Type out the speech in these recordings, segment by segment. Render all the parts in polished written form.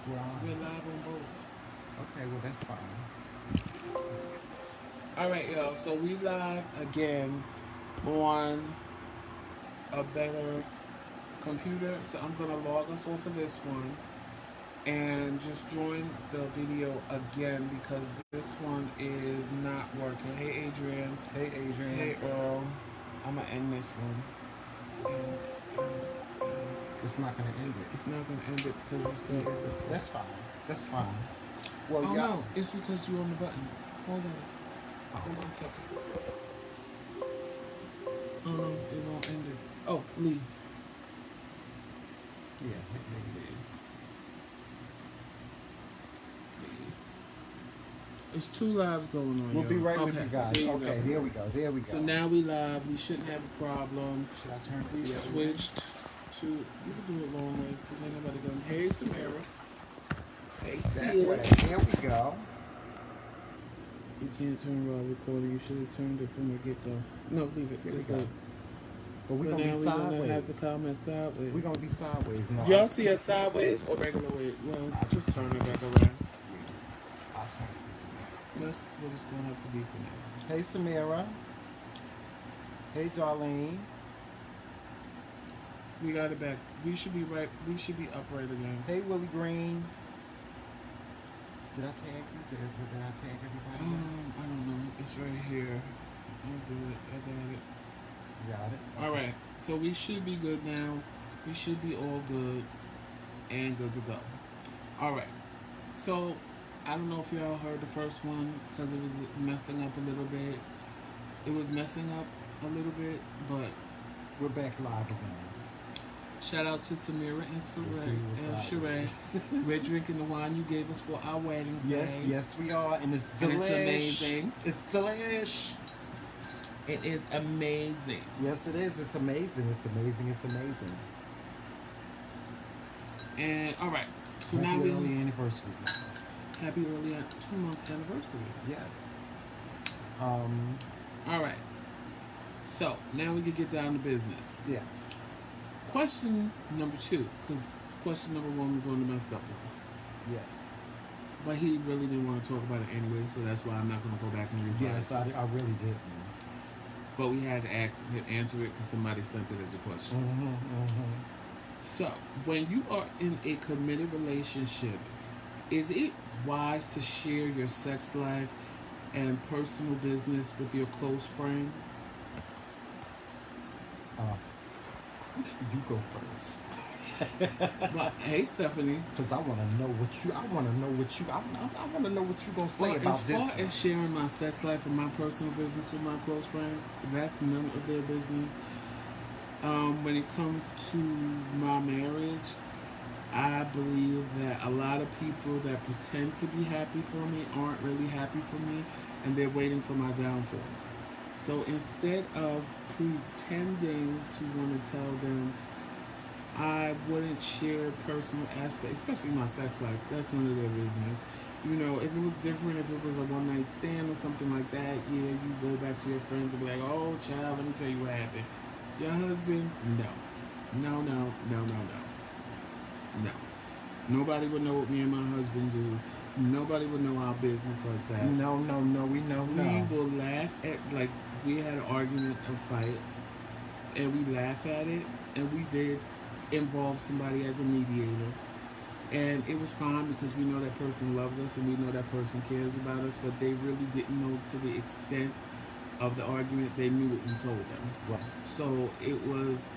We're We're on. live on both. Okay, well that's fine. All right, y'all. So we live again on a better computer. So I'm gonna log us off of this one and just join the video again because this one is not working. Hey, Adrian. Hey, Adrian. Hey, Earl. I'm gonna end this one. And It's not gonna end it. it's not gonna end it because it's Yeah, got this one. that's fine. That's fine. Well, Oh yeah. no, it's because you're on the button. Hold on. Hold on a second. Oh no, it won't end it. Oh, leave. Yeah. Leave. Leave. It's two lives going on. We'll Y'all. be right with Okay, you guys. there you Okay, go. there we go. There we go. So now we live. We shouldn't have a problem. Should I turn We it the other way? switched to. You can do it long ways because ain't nobody going. Hey, Samara. Hey, That sis. way. There we go. You can't turn while recording. You should have turned it from the get go. No, leave it. There we It's go. good. But we're But gonna now be we're gonna sideways. have the comments sideways. We're gonna be sideways. No, Y'all see us sideways or regular way? Well, just turn it back around. I'll turn it this way. That's what it's gonna have to be for now. Hey, Samira. Hey, Darlene. We got it back. We should be right. We should be upright again. Hey, Willie Green. Did I tag you? Did I tag everybody? I don't know. It's right here. I'll do it. I got it. Got it. All right. So we should be good now. We should be all good and good to go. All right. So I don't know if y'all heard the first one because it was messing up a little bit. It was messing up a little bit, but We're back live again. shout out to Samira and Sheree. Yes, And Sheree. We're drinking the wine you gave us for our wedding Yes, day. yes, we are, and it's And delish. it's amazing. It's delish. It is amazing. Yes, it is. It's amazing. It's amazing. It's amazing. And all right, so Happy now we early anniversary. happy early 2-month anniversary. Yes. All right, so now we can get down to business. Yes. Question number 2, because question number 1 was on the messed up one, Yes. but he really didn't want to talk about it anyway, so that's why I'm not going to go back and revise. Yes, I really did. But we had to answer it because somebody sent it as a question. So, when you are in a committed relationship, is it wise to share your sex life and personal business with your close friends? You go first. Well, hey, Stephanie. Because I want to know what you. I want to know what you. I want to know what you gonna say Well, about as this. far one. as sharing my sex life and my personal business with my close friends, that's none of their business. When it comes to my marriage, I believe that a lot of people that pretend to be happy for me aren't really happy for me, and they're waiting for my downfall. So instead of pretending to want to tell them, I wouldn't share personal aspects, especially my sex life. That's none of their business. You know, if it was different, if it was a one night stand or something like that, yeah, you go back to your friends and be like, oh, child, let me tell you what happened. Your husband? No. No, no, no, no, no. No. Nobody would know what me and my husband do. Nobody would know our business like that. No, we know. We will laugh at, like, we had an argument, a fight, and we laugh at it, and we did involve somebody as a mediator. And it was fine because we know that person loves us and we know that person cares about us, but they really didn't know to the extent of the argument. They knew what we told them. Right. So it was,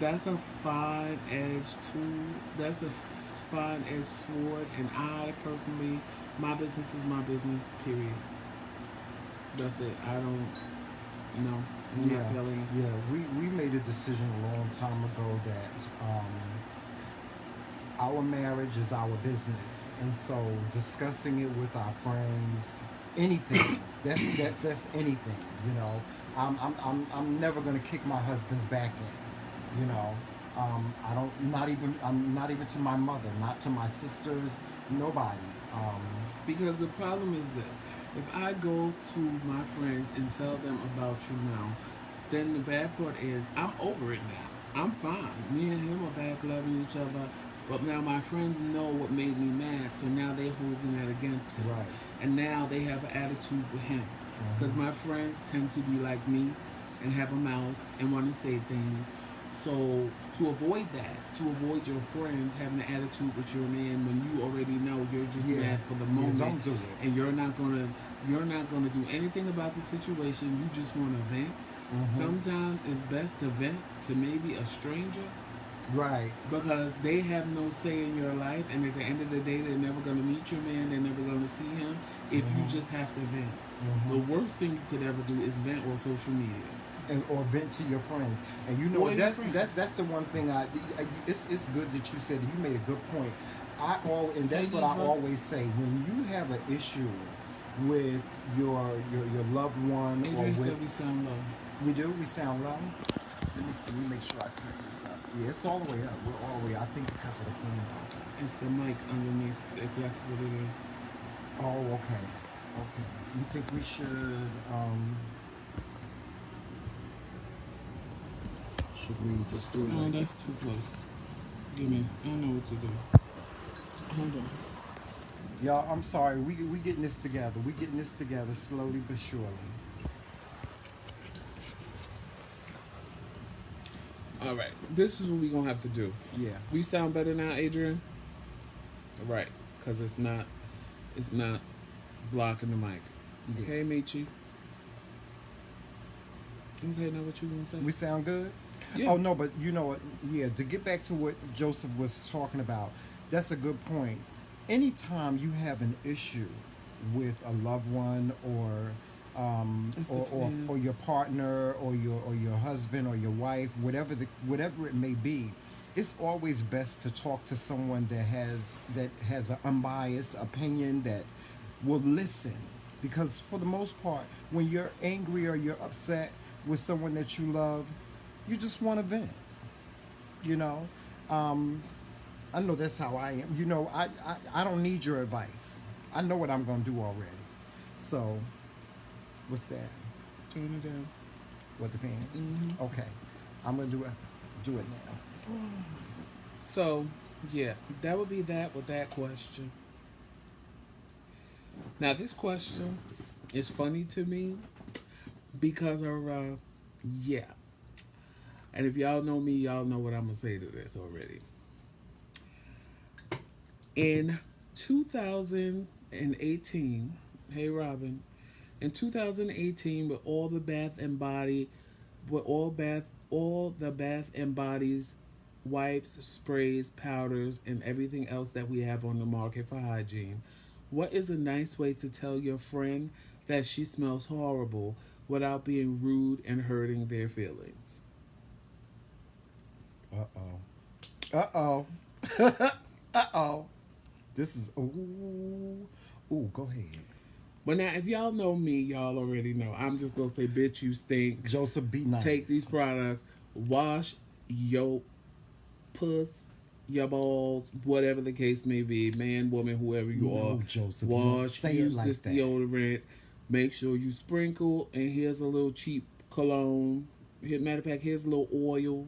that's a fine edge tool. That's a fine edge sword. And I personally, my business is my business, period. That's it. I don't, no, I'm not telling you. Yeah, we made a decision a long time ago that our marriage is our business, and so discussing it with our friends, anything that's anything, you know. I'm never gonna kick my husband's back in, you know. I'm not even to my mother, not to my sisters, nobody. Because the problem is this: if I go to my friends and tell them about you now, then the bad part is I'm over it now. I'm fine. Me and him are back loving each other. But now my friends know what made me mad, so now they're holding that against him. Right. And now they have an attitude with him. Because my friends tend to be like me and have a mouth and want to say things. So to avoid that, to avoid your friends having an attitude with your man when you already know you're just Yeah. mad for the Yeah, moment, don't do it. and you're not gonna do anything about the situation. You just want to vent. Sometimes it's best to vent to maybe a stranger Right. because they have no say in your life, and at the end of the day, they're never gonna meet your man. They're never gonna see him. If you just have to vent, the worst thing you could ever do is vent on social media. Or vent to your friends. And you know Or your that's the one thing it's good that you said. You made a good point. And that's what I always say when you have an issue with your loved one or Adrian with said we sound low. we sound low. Let me see. Let me make sure I turn this up. Yeah, it's all the way up. We're all the way. I think because of the thing. It's the mic underneath. If that's what it is. Oh, okay. Okay. You think we should we just do it? No, that's too close. Give me. I don't know what to do. Hold on. Y'all, I'm sorry. We getting this together. We getting this together slowly but surely. All right. This is what we're gonna have to do. Yeah. We sound better now, Adrian. Right, because it's not blocking the mic. Yeah. Okay, Michi. Okay, now what you gonna say? We sound good? Yeah. Oh no, but you know what? Yeah, to get back to what Joseph was talking about, that's a good point. Anytime you have an issue with a loved one or your partner or your husband or your wife, whatever it may be, it's always best to talk to someone that has an unbiased opinion that will listen. Because for the most part, when you're angry or you're upset with someone that you love, you just want to vent. You know, I know that's how I am. You know, I don't need your advice. I know what I'm gonna do already. So, what's that? Turn it down. What, the fan? Mm-hmm. Okay, I'm gonna do it now. So, yeah, that would be that with that question. Now, this question is funny to me because of, yeah. And if y'all know me, y'all know what I'm going to say to this already. In 2018, hey Robin, in 2018, with all the Bath and Body, all the Bath and Body's wipes, sprays, powders, and everything else that we have on the market for hygiene, what is a nice way to tell your friend that she smells horrible without being rude and hurting their feelings? Uh-oh. Uh-oh. This is, ooh, go ahead. But now, if y'all know me, y'all already know. I'm just going to say, bitch, you stink. Joseph, be nice. Take these products, wash your puss, your balls, whatever the case may be, man, woman, whoever you are. Joseph, wash, use like this deodorant. Make sure you sprinkle, and here's a little cheap cologne. Matter of fact, here's a little oil,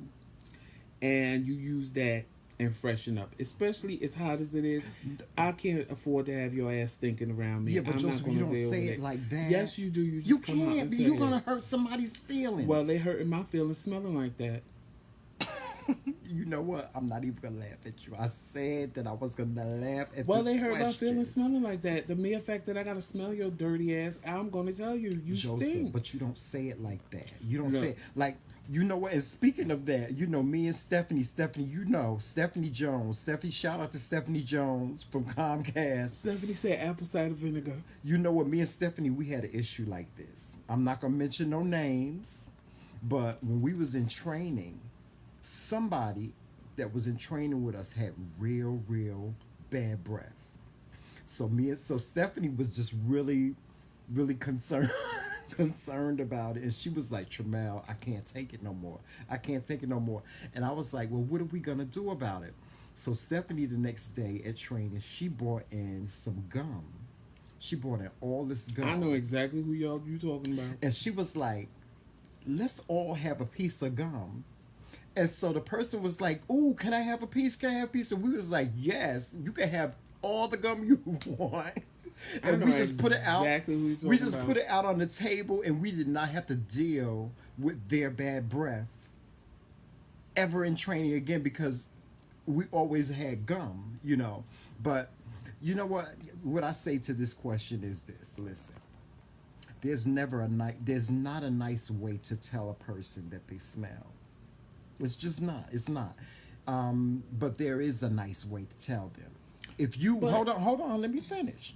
and you use that and freshen up. Especially as hot as it is, I can't afford to have your ass stinking around me. Yeah, but I'm Joseph, not you gonna don't deal say with it like that. Yes, you do. You just You come out can't. and say You're it. gonna hurt somebody's feelings. Well, they hurting my feelings smelling like that. You know what? I'm not even gonna laugh at you. I said that I was gonna laugh at Well, this they hurt my question. feelings smelling like that. The mere fact that I gotta smell your dirty ass, I'm gonna tell you, you Joseph, stink. but you don't say it like that. You don't No. say it like, you know what? And speaking of that, you know, me and Stephanie, you know, Stephanie Jones. Shout out to Stephanie Jones from Comcast. Stephanie said apple cider vinegar. You know what? Me and Stephanie, we had an issue like this. I'm not gonna mention no names, but when we was in training, somebody that was in training with us had real bad breath. So Stephanie was just really concerned about it, and she was like, Tramel, I can't take it no more. And I was like, well, what are we gonna do about it? So Stephanie, the next day at training, she brought in some gum. She brought in all this gum. I know exactly who you talking about. And she was like, let's all have a piece of gum. And so the person was like, "Ooh, can I have a piece? Can I have a piece?" And we was like, "Yes, you can have all the gum you want." I And know we just put it out. exactly who you're We talking just about. put it out on the table, and we did not have to deal with their bad breath ever in training again because we always had gum, you know. But you know what? What I say to this question is this: listen, there's not a nice way to tell a person that they smell. It's just not. It's not. But there is a nice way to tell them. If you But hold on, let me finish.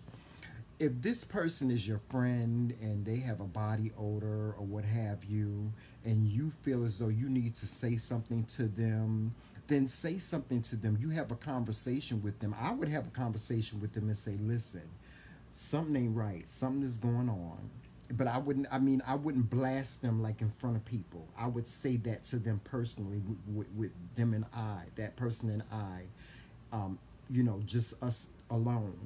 If this person is your friend and they have a body odor or what have you, and you feel as though you need to say something to them, then say something to them. You have a conversation with them. I would have a conversation with them and say, listen, something ain't right. Something is going on. But I wouldn't blast them like in front of people. I would say that to them personally with them and I, that person and I, just us alone.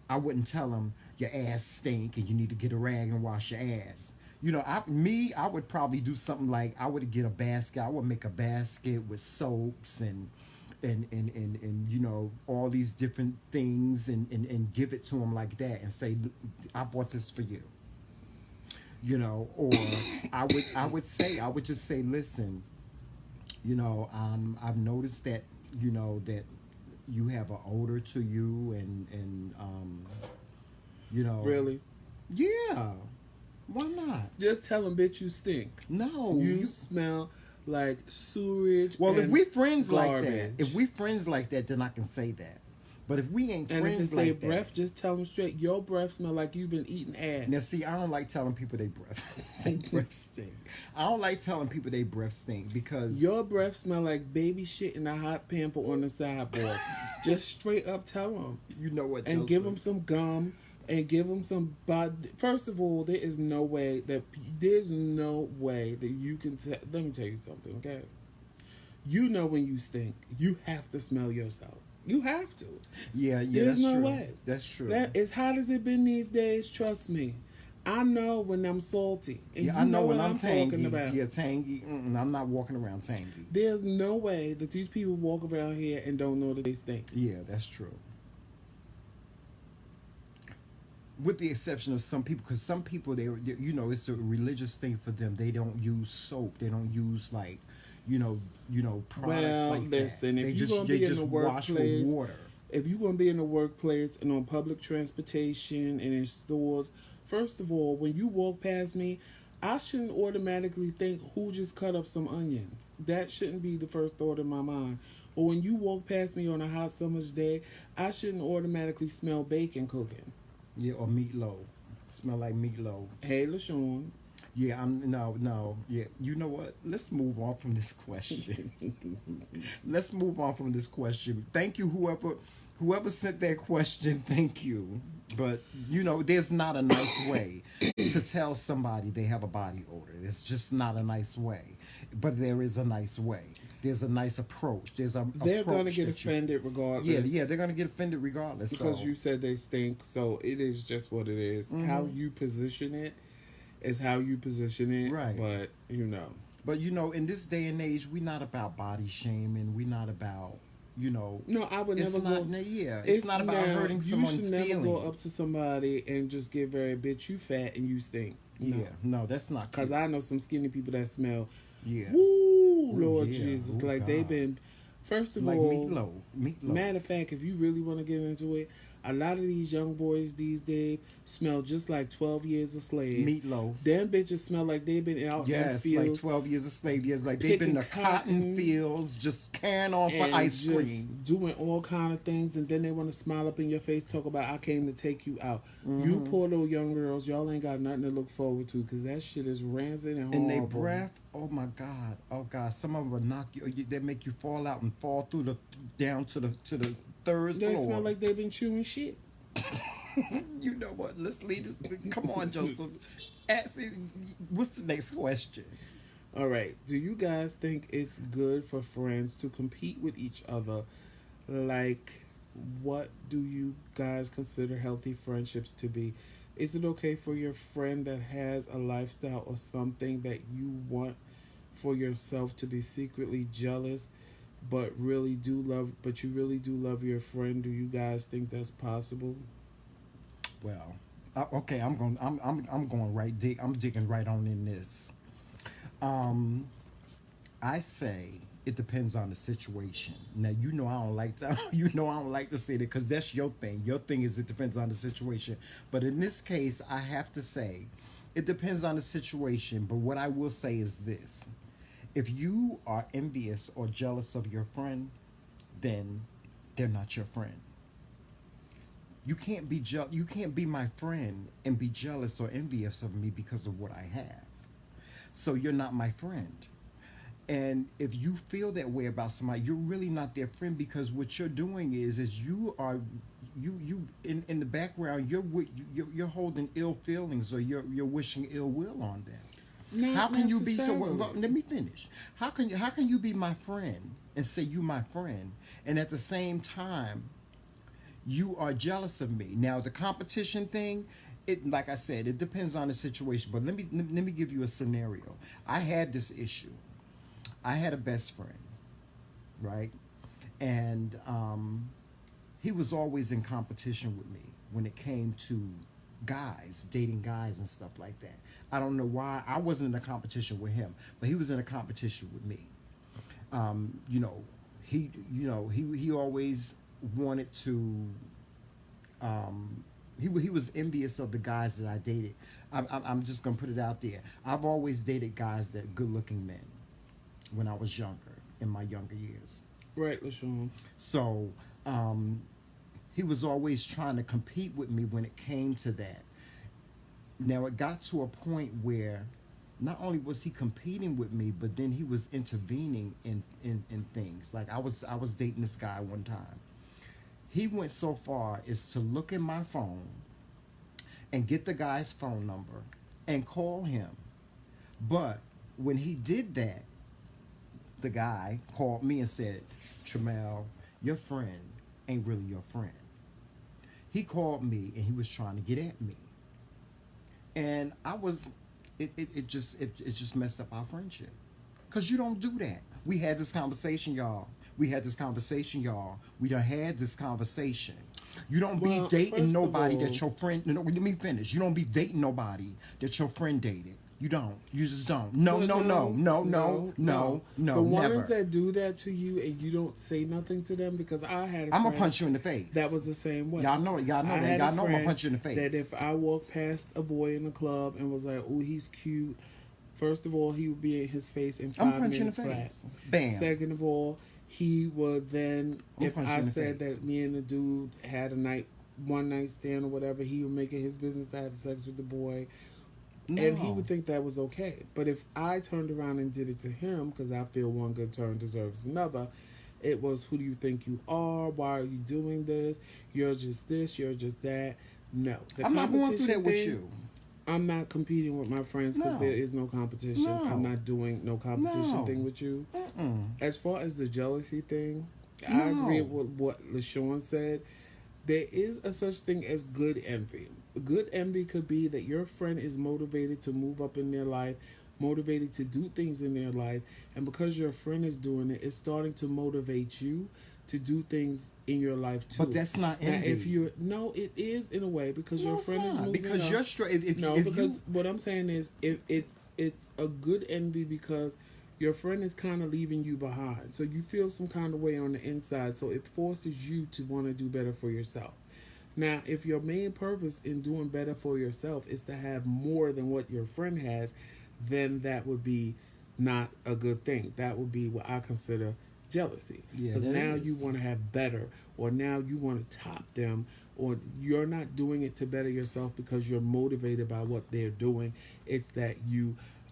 I wouldn't tell them your ass stink and you need to get a rag and wash your ass. I would probably do something like I would get a basket. I would make a basket with soaps and all these different things and give it to them like that and say, I bought this for you. Or I would just say, listen, I've noticed that, that you have an odor to you and really, yeah, why not? just tell them, bitch, you stink. No, You smell like sewage. well, if and we friends garbage. like that, then I can say that. But if we ain't And if friends it's like their breath, that, just tell them straight. Your breath smell like you've been eating ass. now see, I don't like telling people they breath, they breath stink. I don't like telling people they breath stink because Your breath smell like baby shit in a hot pamper on the sideboard. Just straight up tell them. you know what, And give them Joseph? some gum and give them some body. First of all, there's no way that you can let me tell you something, okay? You know when you stink, you have to smell yourself. You have to. Yeah, There's that's no true. way. That's true. That as hot as it been these days, trust me. I know when I'm salty. And Yeah, you I know when what I'm tangy. talking about. Yeah, tangy. I'm not walking around tangy. There's no way that these people walk around here and don't know that they stink. Yeah, that's true. With the exception of some people, because some people, it's a religious thing for them. They don't use soap. They don't use products Well, like listen, that. if They you're just gonna be in just the wash with workplace, water. if you're going to be in the workplace and on public transportation and in stores, first of all, when you walk past me, I shouldn't automatically think who just cut up some onions. That shouldn't be the first thought in my mind. Or when you walk past me on a hot summer's day, I shouldn't automatically smell bacon cooking. Yeah, or meatloaf. Smell like meatloaf. Hey, LaShawn. Yeah, no. Yeah, you know what? Let's move on from this question. Let's move on from this question. Thank you, whoever sent that question. Thank you. But there's not a nice way to tell somebody they have a body odor. It's just not a nice way. But there is a nice way. There's a nice approach. They're going to get offended regardless. Yeah, they're going to get offended regardless. Because you said they stink, so it is just what it is. Mm-hmm. How you position it is how you position it. Right. But, But in this day and age, we're not about body shaming. We're not about, No, I would it's never not, go. yeah, it's not about hurting someone's You should never feelings. go up to somebody and just get very, bitch, you fat and you stink. No. Yeah, no, that's not Because cute. I know some skinny people that smell, Yeah. woo, Lord yeah. Jesus. Oh, like God. they've been, first of Like all, meatloaf. matter of fact, if you really want to get into it, a lot of these young boys these days smell just like 12 years a slave. Meatloaf. Them bitches smell like they've been out in the Yes, fields. like 12 years of slave years. Like they've been in the Picking cotton cotton fields, just carrying on for and ice just cream. doing all kind of things, and then they want to smile up in your face, talk about I came to take you out. Mm-hmm. You poor little young girls, y'all ain't got nothing to look forward to because that shit is rancid and horrible. And they breath, oh my God, some of them will knock you. They make you fall out and fall through down to the third They floor. smell like they've been chewing shit. You know what? Let's leave this. Come on, Joseph. What's the next question? All right. Do you guys think it's good for friends to compete with each other? Like, what do you guys consider healthy friendships to be? Is it okay for your friend that has a lifestyle or something that you want for yourself to be secretly jealous, but you really do love your friend? Do you guys think that's possible? Well, okay, I'm going right I'm digging right on in this. Um, I say it depends on the situation. Now you know I don't like to I don't like to say that because that's your thing. Your thing is it depends on the situation. But in this case, I have to say it depends on the situation. But what I will say is this: if you are envious or jealous of your friend, then they're not your friend. You can't be my friend and be jealous or envious of me because of what I have. So you're not my friend. And if you feel that way about somebody, you're really not their friend because what you're doing is you in the background you're holding ill feelings or you're wishing ill will on them. How Not can you be so? necessarily. Let me finish. How can you be my friend and say you my friend, and at the same time you are jealous of me? Now the competition thing, it like I said, it depends on the situation. But let me give you a scenario. I had this issue. I had a best friend, right, and he was always in competition with me when it came to guys, dating guys and stuff like that. I don't know why I wasn't in a competition with him, but he was in a competition with me. You know, he always wanted to. He was envious of the guys that I dated. I'm just gonna put it out there. I've always dated guys that good looking men when I was younger, in my younger years. Right, LaShawn. So he was always trying to compete with me when it came to that. Now it got to a point where not only was he competing with me, but then he was intervening in things. Like I was dating this guy one time. He went so far as to look at my phone and get the guy's phone number and call him. But when he did that, the guy called me and said, Tramel, your friend ain't really your friend. He called me and he was trying to get at me. And I was it just messed up our friendship. Cause you don't do that. We had this conversation, y'all. We had this conversation, y'all. We done had this conversation. You don't be Well, dating first of nobody all- that your friend. No, let me finish. You don't be dating nobody that your friend dated. You don't. You just don't. No, Well, no, no, no, no, no, no, The never. ones that do that to you and you don't say nothing to them, because I had a I'm gonna friend punch you in the face. that was the same way. Y'all know I that. had Y'all a know I'm gonna friend punch you in the face. That if I walked past a boy in the club and was like, "Oh, he's cute," first of all, he would be in his face in I'm 5 punching in minutes the flat. face. Bam. Second of all, he would then, I'm if punching I in the said face. that me and the dude had one night stand or whatever, he would make it his business to have sex with the boy. No. And he would think that was okay. But if I turned around and did it to him, because I feel one good turn deserves another, it was, who do you think you are? Why are you doing this? You're just this, you're just that. No. The I'm not going through that with competition you. I'm not competing with my friends because No. there is no competition. No. I'm not doing no competition No. thing with you. Mm-mm. As far as the jealousy thing, No. I agree with what LaShawn said. There is a such thing as good envy. Good envy could be that your friend is motivated to move up in their life, motivated to do things in their life, and because your friend is doing it, it's starting to motivate you to do things in your life too. But that's not Now, envy. if you no, it is in a way because No, your it's friend is not. moving Because up. you're straight. No, if because you, what I'm saying is, if it's a good envy because your friend is kind of leaving you behind, so you feel some kind of way on the inside, so it forces you to want to do better for yourself. Now, if your main purpose in doing better for yourself is to have more than what your friend has, then that would be not a good thing. That would be what I consider jealousy. Yeah, Because that now is. you want to have better, or now you want to top them, or you're not doing it to better yourself because you're motivated by what they're doing. It's that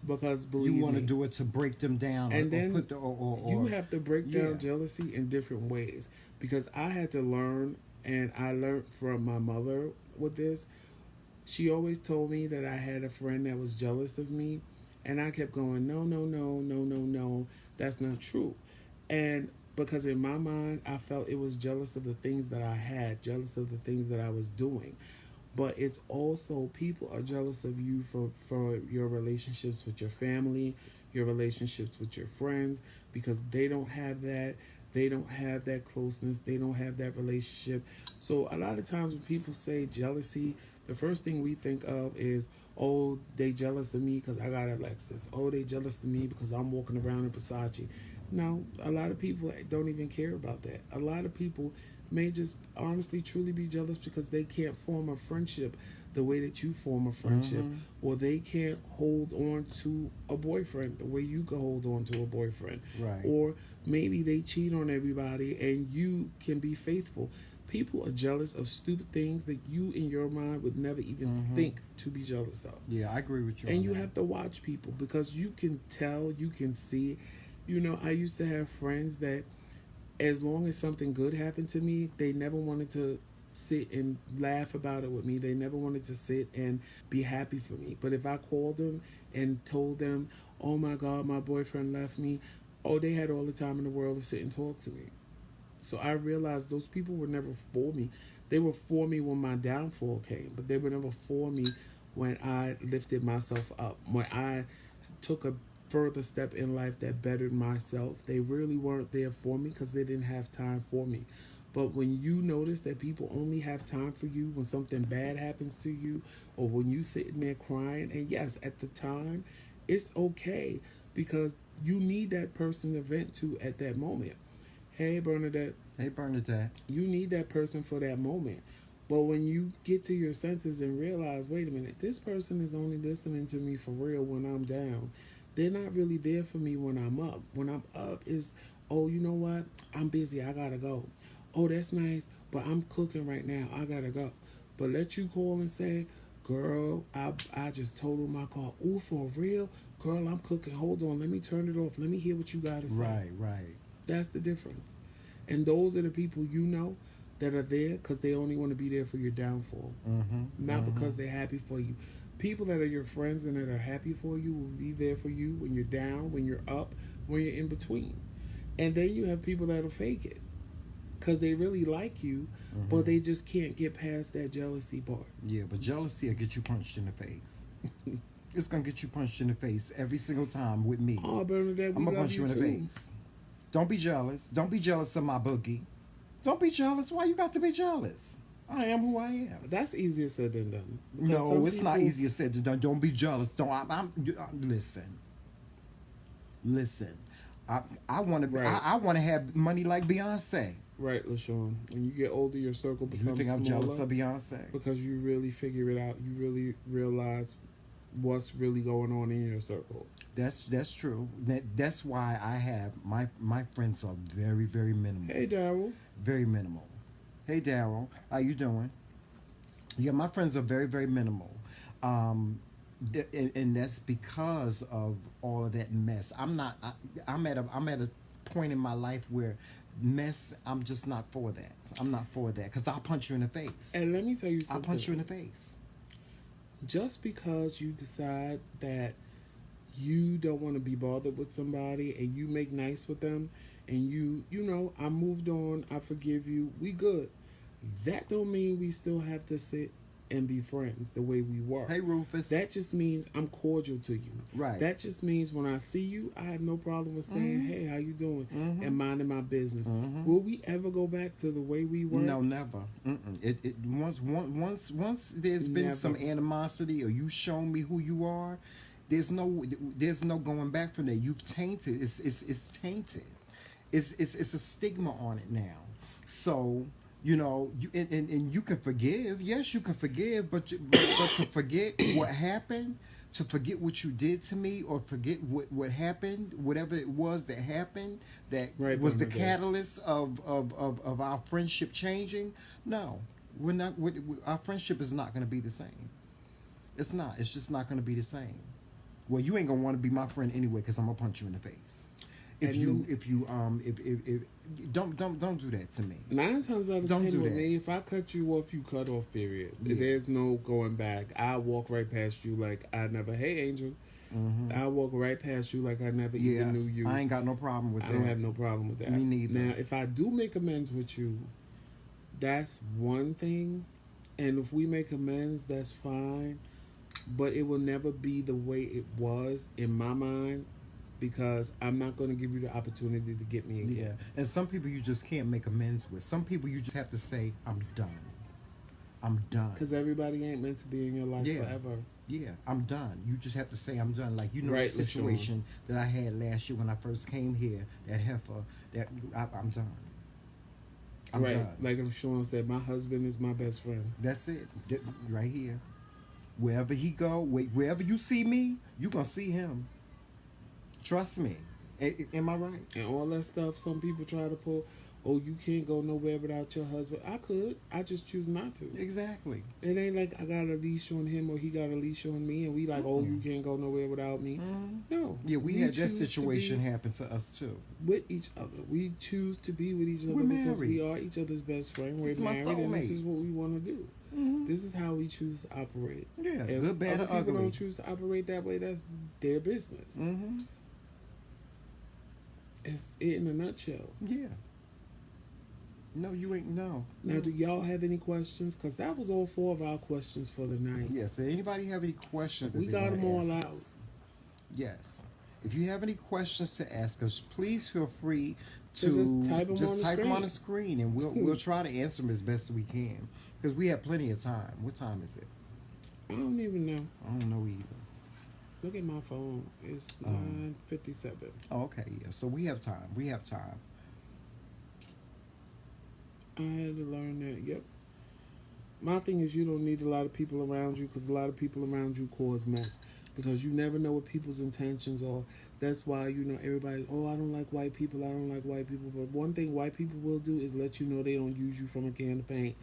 because believe you want to me, do it to break them down, and or then put the or you have to break down yeah. jealousy in different ways. Because I had to learn, and I learned from my mother with this. She always told me that I had a friend that was jealous of me, and I kept going, no, no, no, no, no, no, that's not true. And because in my mind, I felt it was jealous of the things that I had, jealous of the things that I was doing. But it's also, people are jealous of you for your relationships with your family, your relationships with your friends, because they don't have that. They don't have that closeness. They don't have that relationship. So a lot of times when people say jealousy, the first thing we think of is, oh, they jealous of me because I got a Lexus. Oh, they jealous of me because I'm walking around in Versace. No, a lot of people don't even care about that. A lot of people may just honestly, truly be jealous because they can't form a friendship the way that you form a friendship, or they can't hold on to a boyfriend the way you can hold on to a boyfriend. Right. Or maybe they cheat on everybody and you can be faithful. People are jealous of stupid things that you in your mind would never even think to be jealous of. Yeah, I agree with you. And you have to watch people because you can tell, you can see. You know, I used to have friends that as long as something good happened to me, they never wanted to sit and laugh about it with me. They never wanted to sit and be happy for me. But if I called them and told them, oh my God, my boyfriend left me, oh, they had all the time in the world to sit and talk to me. So I realized those people were never for me. They were for me when my downfall came, but they were never for me when I lifted myself up, when I took a further step in life that bettered myself. They really weren't there for me because they didn't have time for me. But when you notice that people only have time for you when something bad happens to you, or when you sitting there crying, and yes, at the time, it's okay because you need that person to vent to at that moment. Hey, Bernadette. Hey, Bernadette. You need that person for that moment. But when you get to your senses and realize, wait a minute, this person is only listening to me for real when I'm down. They're not really there for me when I'm up. When I'm up is, oh, you know what? I'm busy. I gotta go. Oh, that's nice, but I'm cooking right now. I gotta go. But let you call and say, girl, I just totaled my car. Ooh, for real? Girl, I'm cooking. Hold on. Let me turn it off. Let me hear what you gotta say. Right. That's the difference. And those are the people you know that are there because they only want to be there for your downfall. Not because they're happy for you. People that are your friends and that are happy for you will be there for you when you're down, when you're up, when you're in between. And then you have people that'll fake it because they really like you, but they just can't get past that jealousy part. Yeah, but jealousy will get you punched in the face. It's going to get you punched in the face every single time with me. Oh, Bernadette, I'm going to punch you in the face. Don't be jealous. Don't be jealous of my boogie. Don't be jealous. Why you got to be jealous? I am who I am. That's easier said than done. No, it's not easier said than done. Don't be jealous. Listen. I want to. Right. I want to have money like Beyonce. Right, LaShawn. When you get older, your circle becomes You think I'm smaller jealous of Beyonce? because you really figure it out. You really realize what's really going on in your circle. That's true. That's why I have my friends are very, very minimal. Hey, Daryl. Very minimal. Hey, Daryl. How you doing? Yeah, my friends are very, very minimal. And that's because of all of that mess. I'm at a point in my life where mess, I'm just not for that. I'm not for that because I'll punch you in the face. And let me tell you something. I'll punch you in the face. Just because you decide that you don't want to be bothered with somebody and you make nice with them and you know, I moved on, I forgive you, we good. That don't mean we still have to sit and be friends the way we were. Hey, Rufus. That just means I'm cordial to you. Right. That just means when I see you, I have no problem with saying, hey, how you doing? And minding my business. Will we ever go back to the way we were? No, never. It once there's been some animosity or you show me who you are, there's no going back from there. You've tainted. It's tainted. It's a stigma on it now. So, you know, and you can forgive. Yes, you can forgive, but to forget what happened, to forget what you did to me, or forget what happened, whatever it was that happened, that was the catalyst of our friendship changing. No, we're not. Our friendship is not going to be the same. It's not. It's just not going to be the same. Well, you ain't gonna want to be my friend anyway, because I'm gonna punch you in the face. If you don't do that to me. 9 times out of 10 with me, if I cut you off, you cut off. Period. Yeah. There's no going back. I walk right past you like I never. Hey, Angel. I walk right past you like I never even knew you. I ain't got no problem with that. I don't have no problem with that. Me neither. Now, if I do make amends with you, that's one thing, and if we make amends, that's fine. But it will never be the way it was in my mind because I'm not going to give you the opportunity to get me Yeah. again. And some people you just can't make amends with. Some people you just have to say, I'm done. I'm done. Because everybody ain't meant to be in your life Yeah. forever. Yeah, I'm done. You just have to say I'm done. Like, you know, Right, the situation that I had last year when I first came here, that heifer, I'm done. I'm right. done. Like Sean said, my husband is my best friend. That's it. Right here. Wherever he go, wherever you see me, you going to see him. Trust me. Am I right? And all that stuff some people try to pull, oh, you can't go nowhere without your husband. I could. I just choose not to. Exactly. It ain't like I got a leash on him or he got a leash on me and we like, oh, you can't go nowhere without me. No. Yeah, we had that choose to situation be happen to us too. with each other. We choose to be with each other We're because married. we are each other's best friend. We're This is my married and this soulmate. is what we want to do. This is how we choose to operate. Yeah, If good, bad, other or people ugly. don't choose to operate that way, that's their business. It's it in a nutshell. Yeah. No, you ain't. No. Now, do y'all have any questions? Because that was all 4 of our questions for the night. Yes. Anybody have any questions? that We they got wanna them all ask out. us? Yes. If you have any questions to ask us, please feel free So to just type 'em on the type them on the screen. screen, and we'll try to answer them as best we can because we have plenty of time. What time is it? I don't even know. I don't know either. Look at my phone. It's 9:57. Oh, okay. Yeah. So we have time. We have time. I had to learn that. Yep. My thing is you don't need a lot of people around you because a lot of people around you cause mess because you never know what people's intentions are. That's why, you know, everybody, oh, I don't like white people. I don't like white people. But one thing white people will do is let you know they don't use you from a can of paint.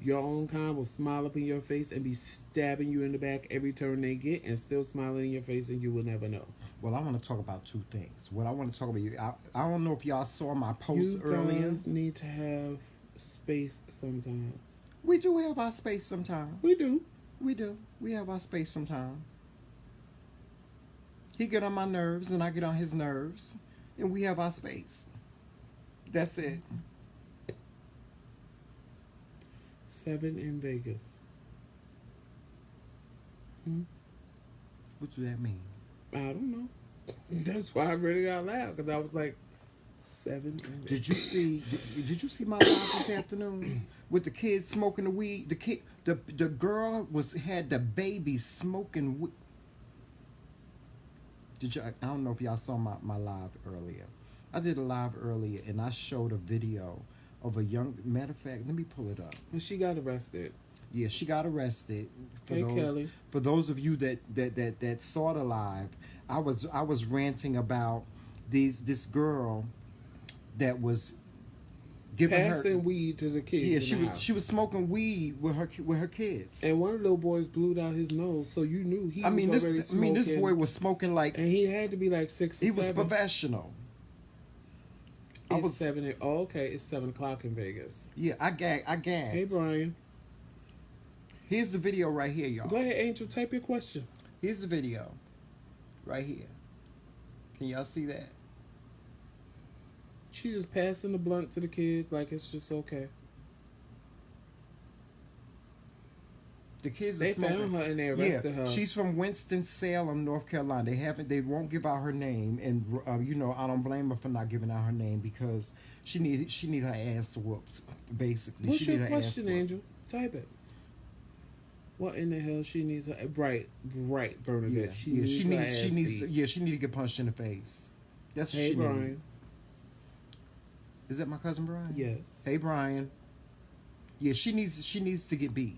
Your own kind will smile up in your face and be stabbing you in the back every turn they get and still smiling in your face and you will never know. Well, I want to talk about 2 things. What I want to talk about, I don't know if y'all saw my post You earlier. guys need to have space sometimes. We do have our space sometimes. We do. We do. We have our space sometimes. He get on my nerves and I get on his nerves, and we have our space. That's it. 7 in Vegas. What do that mean? I don't know. That's why I read it out loud because I was like, 7 in Vegas. Did you see my live this afternoon with the kids smoking the weed? The girl had the baby smoking weed. I don't know if y'all saw my live earlier. I did a live earlier and I showed a video of a young, matter of fact, let me pull it up. Well, she got arrested. Yeah, she got arrested. Hey, Kelly. For those of you that saw the live, I was ranting about this girl that was giving Passing weed to the kids. Yeah, she was smoking weed with her kids. And one of those boys blew out his nose, so you knew he was already smoking. This boy was smoking like, and he had to be like 6 or 7. he was professional. It's 7. Oh, okay, it's 7:00 in Vegas. Yeah, I gagged. Hey, Brian. Here's the video right here, y'all. Go ahead, Angel. Type your question. Here's the video, right here. Can y'all see that? She's just passing the blunt to the kids like it's just okay. The kids They are smoking. found her and they arrested her. She's from Winston-Salem, North Carolina. They won't give out her name, and I don't blame her for not giving out her name because she need her ass whooped. Basically, What's she your need her question, ass whooped. Angel? Type it. What in the hell she needs her right, Bernadette. She needs to get punched in the face. That's what Hey, she Brian. needs. Is that my cousin Brian? Yes. Hey, Brian. Yeah, she needs to get beat.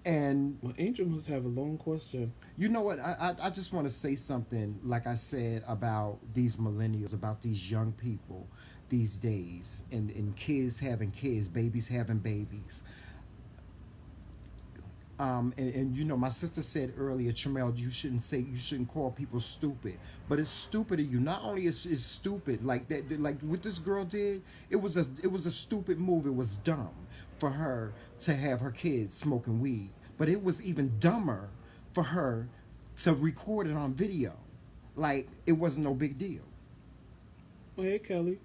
And Well, Angel must have a long question. you know what? I just want to say something, like I said, about these millennials, about these young people these days, and kids having kids, babies having babies. And my sister said earlier, Tramel, you shouldn't call people stupid, but it's stupid of you. Not only is it stupid, like that, like what this girl did, it was a stupid move. It was dumb for her to have her kids smoking weed, but it was even dumber for her to record it on video, like it wasn't no big deal. Well, hey, Kelly.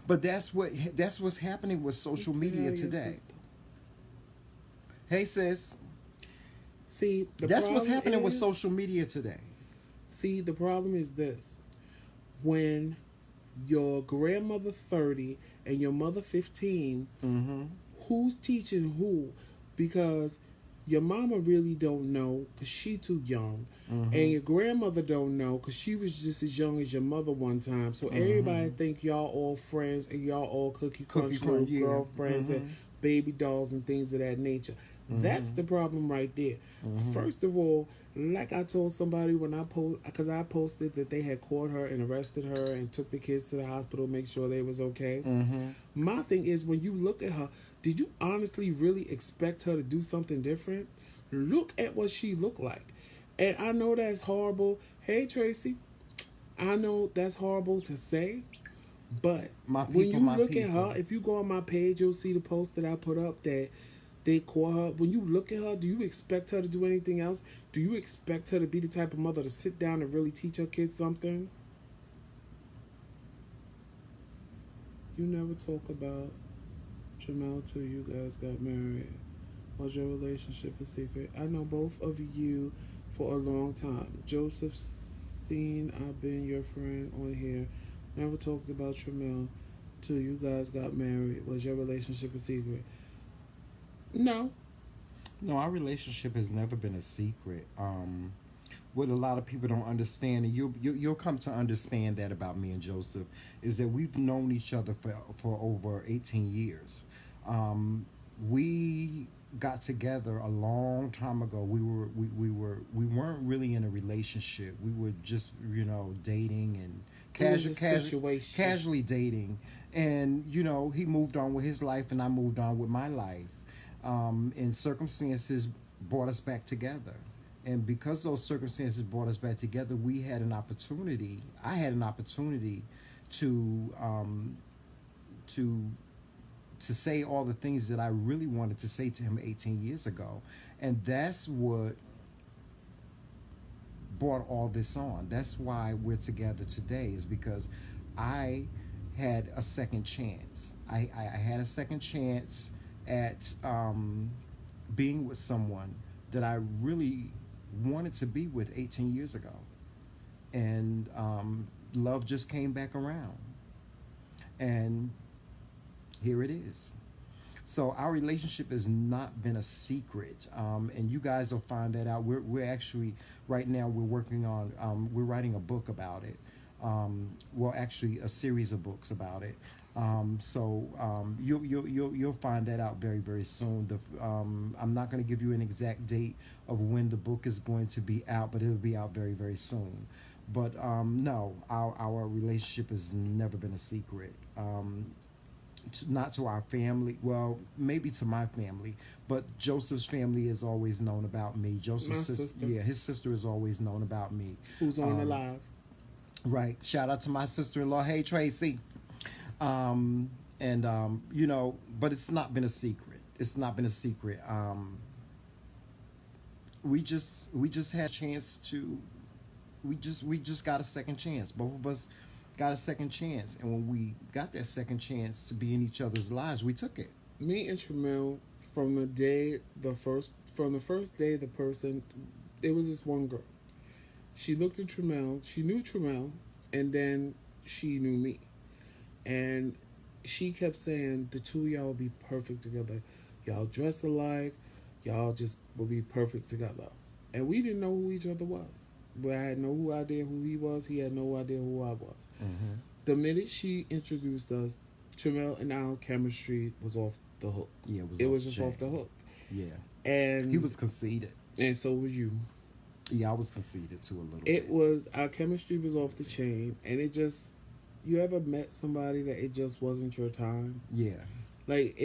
But that's what's happening with social media today. Hey, sis. See, That's what's happening with social media today. See, the problem is this. when your grandmother 30 and your mother 15, Mm-hmm. who's teaching who? Because your mama really don't know because she too young, and your grandmother don't know because she was just as young as your mother one time. So everybody think y'all all friends and y'all all cookie crunch little Yeah. girlfriends and baby dolls and things of that nature. That's the problem right there. First of all, like I told somebody when because I posted that they had caught her and arrested her and took the kids to the hospital, make sure they was okay. My thing is, when you look at her, did you honestly really expect her to do something different? Look at what she looked like. And I know that's horrible. Hey, Tracy, I know that's horrible to say, but when you look at her, if you go on my page, you'll see the post that I put up that they call her. When you look at her, do you expect her to do anything else? Do you expect her to be the type of mother to sit down and really teach her kids something? You never talk about Jamel till you guys got married. Was your relationship a secret? I know both of you for a long time. Joseph seen I've been your friend on here. Never talked about Jamel till you guys got married. Was your relationship a secret? No. No, our relationship has never been a secret. What a lot of people don't understand, and you'll come to understand that about me and Joseph, is that we've known each other for over 18 years. We got together a long time ago. We weren't really in a relationship. We were just dating and casually dating, and he moved on with his life and I moved on with my life. And circumstances brought us back together. And because those circumstances brought us back together, I had an opportunity to say all the things that I really wanted to say to him 18 years ago. And that's what brought all this on. That's why we're together today, is because I had a second chance. I had a second chance at being with someone that I really wanted to be with 18 years ago. And love just came back around. And here it is. So our relationship has not been a secret, and you guys will find that out. We're actually right now we're working on we're writing a book about it. Well, actually, a series of books about it. So you'll find that out very, very soon. I'm not going to give you an exact date of when the book is going to be out, but it'll be out very, very soon. But no, our relationship has never been a secret. Not to our family. Well, maybe to my family, but Joseph's family has always known about me. Joseph's sister. Yeah, his sister has always known about me. Who's on the live? Right. Shout out to my sister-in-law. Hey, Tracy. But it's not been a secret. It's not been a secret. We just had a chance to. We just got a second chance. Both of us got a second chance, and when we got that second chance to be in each other's lives, we took it. Me and Tramel, from the first day, it was this one girl. She looked at Tramel, she knew Tramel, and then she knew me. And she kept saying, the two of y'all will be perfect together. Y'all dress alike, y'all just will be perfect together. And we didn't know who each other was. But I had no idea who he was, he had no idea who I was. Mm-hmm. The minute she introduced us, Tramel and our chemistry was off the hook. Yeah, it was just off the hook. Yeah. And he was conceited. And so was you. Yeah, I was conceited too a little bit. It was, our chemistry was off the chain, and it just, you ever met somebody that it just wasn't your time? Yeah. Like,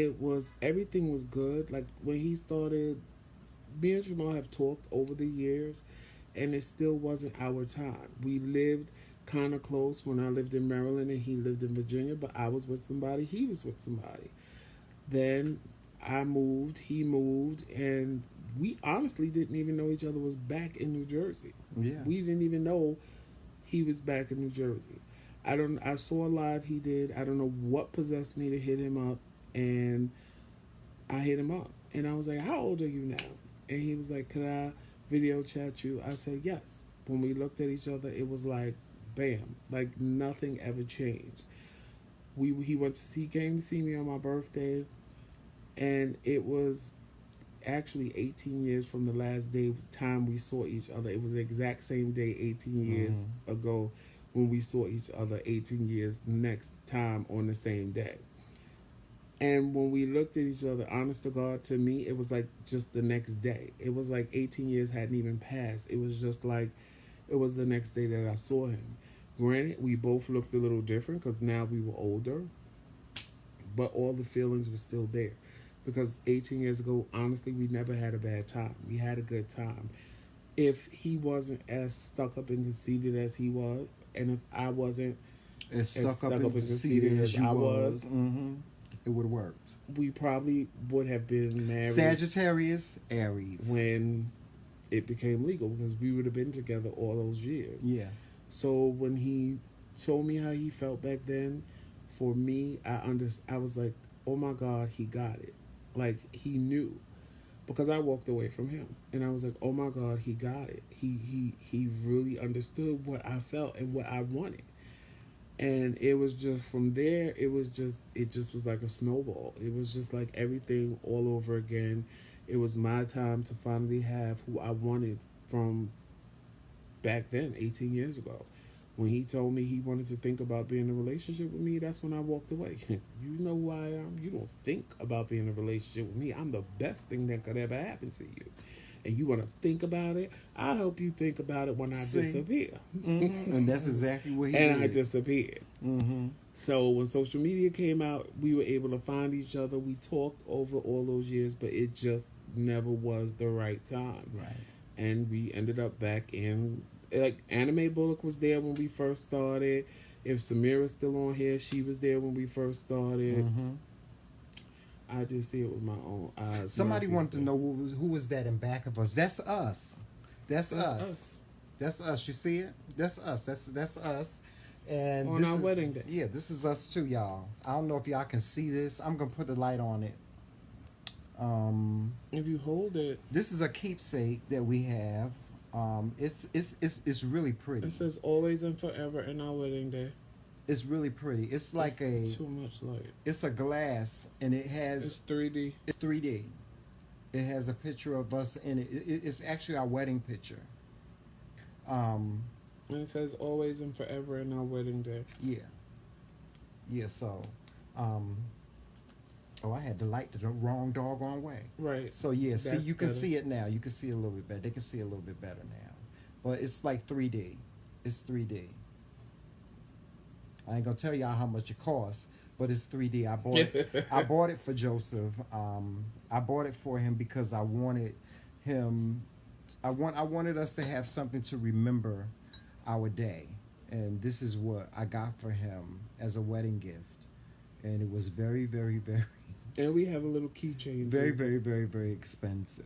everything was good. Like, when he started, me and Jamal have talked over the years, and it still wasn't our time. We lived kind of close when I lived in Maryland and he lived in Virginia, but I was with somebody, he was with somebody. Then I moved, he moved, and we honestly didn't even know each other was back in New Jersey. Yeah. We didn't even know he was back in New Jersey. I saw a live he did. I don't know what possessed me to hit him up, and I hit him up. And I was like, how old are you now? And he was like, could I video chat you? I said, yes. When we looked at each other, it was like, bam, like nothing ever changed. He came to see me on my birthday, and it was actually 18 years from the last day time we saw each other. It was the exact same day 18 years ago when we saw each other 18 years next time on the same day. And when we looked at each other, honest to God, to me, it was like just the next day. It was like 18 years hadn't even passed. It was just like it was the next day that I saw him. Granted, we both looked a little different because now we were older, but all the feelings were still there. Because 18 years ago, honestly, we never had a bad time. We had a good time. If he wasn't as stuck up and conceited as he was, and if I wasn't as stuck up and conceited as I was, it would have worked. We probably would have been married. Sagittarius, Aries. When it became legal, because we would have been together all those years. Yeah. So when he told me how he felt back then, for me, I was like, oh my God, he got it. Like, he knew. Because I walked away from him. And I was like, oh my God, he got it. He really understood what I felt and what I wanted. And it was just from there, it just was like a snowball. It was just like everything all over again. It was my time to finally have who I wanted from back then, 18 years ago. When he told me he wanted to think about being in a relationship with me, that's when I walked away. You know who I am. You don't think about being in a relationship with me. I'm the best thing that could ever happen to you. And you want to think about it? I'll help you think about it when I disappear. And that's exactly what he did. And I disappeared. So when social media came out, we were able to find each other. We talked over all those years, but it just never was the right time. Right. And we ended up back in, like, Anime Bullock was there when we first started. If Samira's still on here, she was there when we first started. I just see it with my own eyes. Somebody wanted to know who was that in back of us. That's us. That's us. That's us. You see it? That's us. That's us. And on our wedding day. Yeah, this is us too, y'all. I don't know if y'all can see this. I'm gonna put the light on it. If you hold it, this is a keepsake that we have. It's really pretty. It says always and forever in our wedding day. It's really pretty. It's like too much light. It's a glass, and it has. It's 3D. It's 3D. It has a picture of us in it. It's actually our wedding picture. And it says always and forever in our wedding day. Yeah. Yeah. So, oh, I had the light the wrong doggone way. Right. So yeah, see, you can better. see it now. You can see it a little bit better. They can see it a little bit better now, but it's like 3D. It's 3D. I ain't gonna tell y'all how much it costs, but it's 3D. I bought it. I bought it for Joseph. I bought it for him because I wanted him. I wanted us to have something to remember our day, and this is what I got for him as a wedding gift, and it was very, very, very. And we have a little keychain. Very, very, very, very expensive.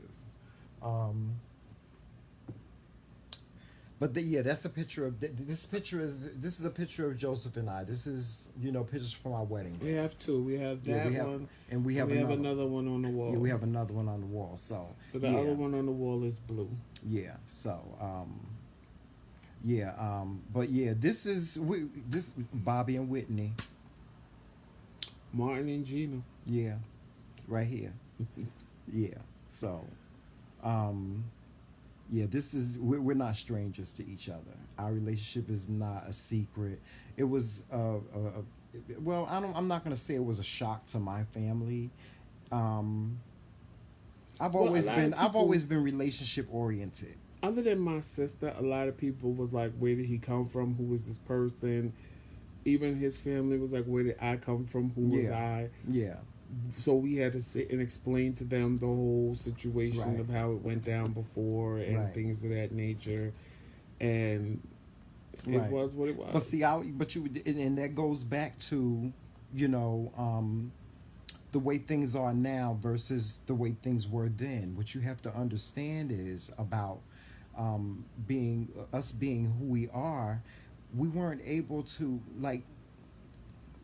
But yeah, that's a picture of this is a picture of Joseph and I. This is pictures from our wedding day. We have two. We have that one, and we have another one on the wall. Yeah, we have another one on the wall. So but the other one on the wall is blue. Yeah. So but yeah, this is Bobby and Whitney. Martin and Gina. Yeah, right here. Yeah. So, yeah, this is we're not strangers to each other. Our relationship is not a secret. It was well, I'm not gonna say it was a shock to my family. I've always been relationship oriented. Other than my sister, a lot of people was like, "Where did he come from? Who was this person?" Even his family was like, "Where did I come from? Who was I?" Yeah. So we had to sit and explain to them the whole situation of how it went down before and things of that nature, and it was what it was. But see, and that goes back to, the way things are now versus the way things were then. What you have to understand is about being who we are. We weren't able to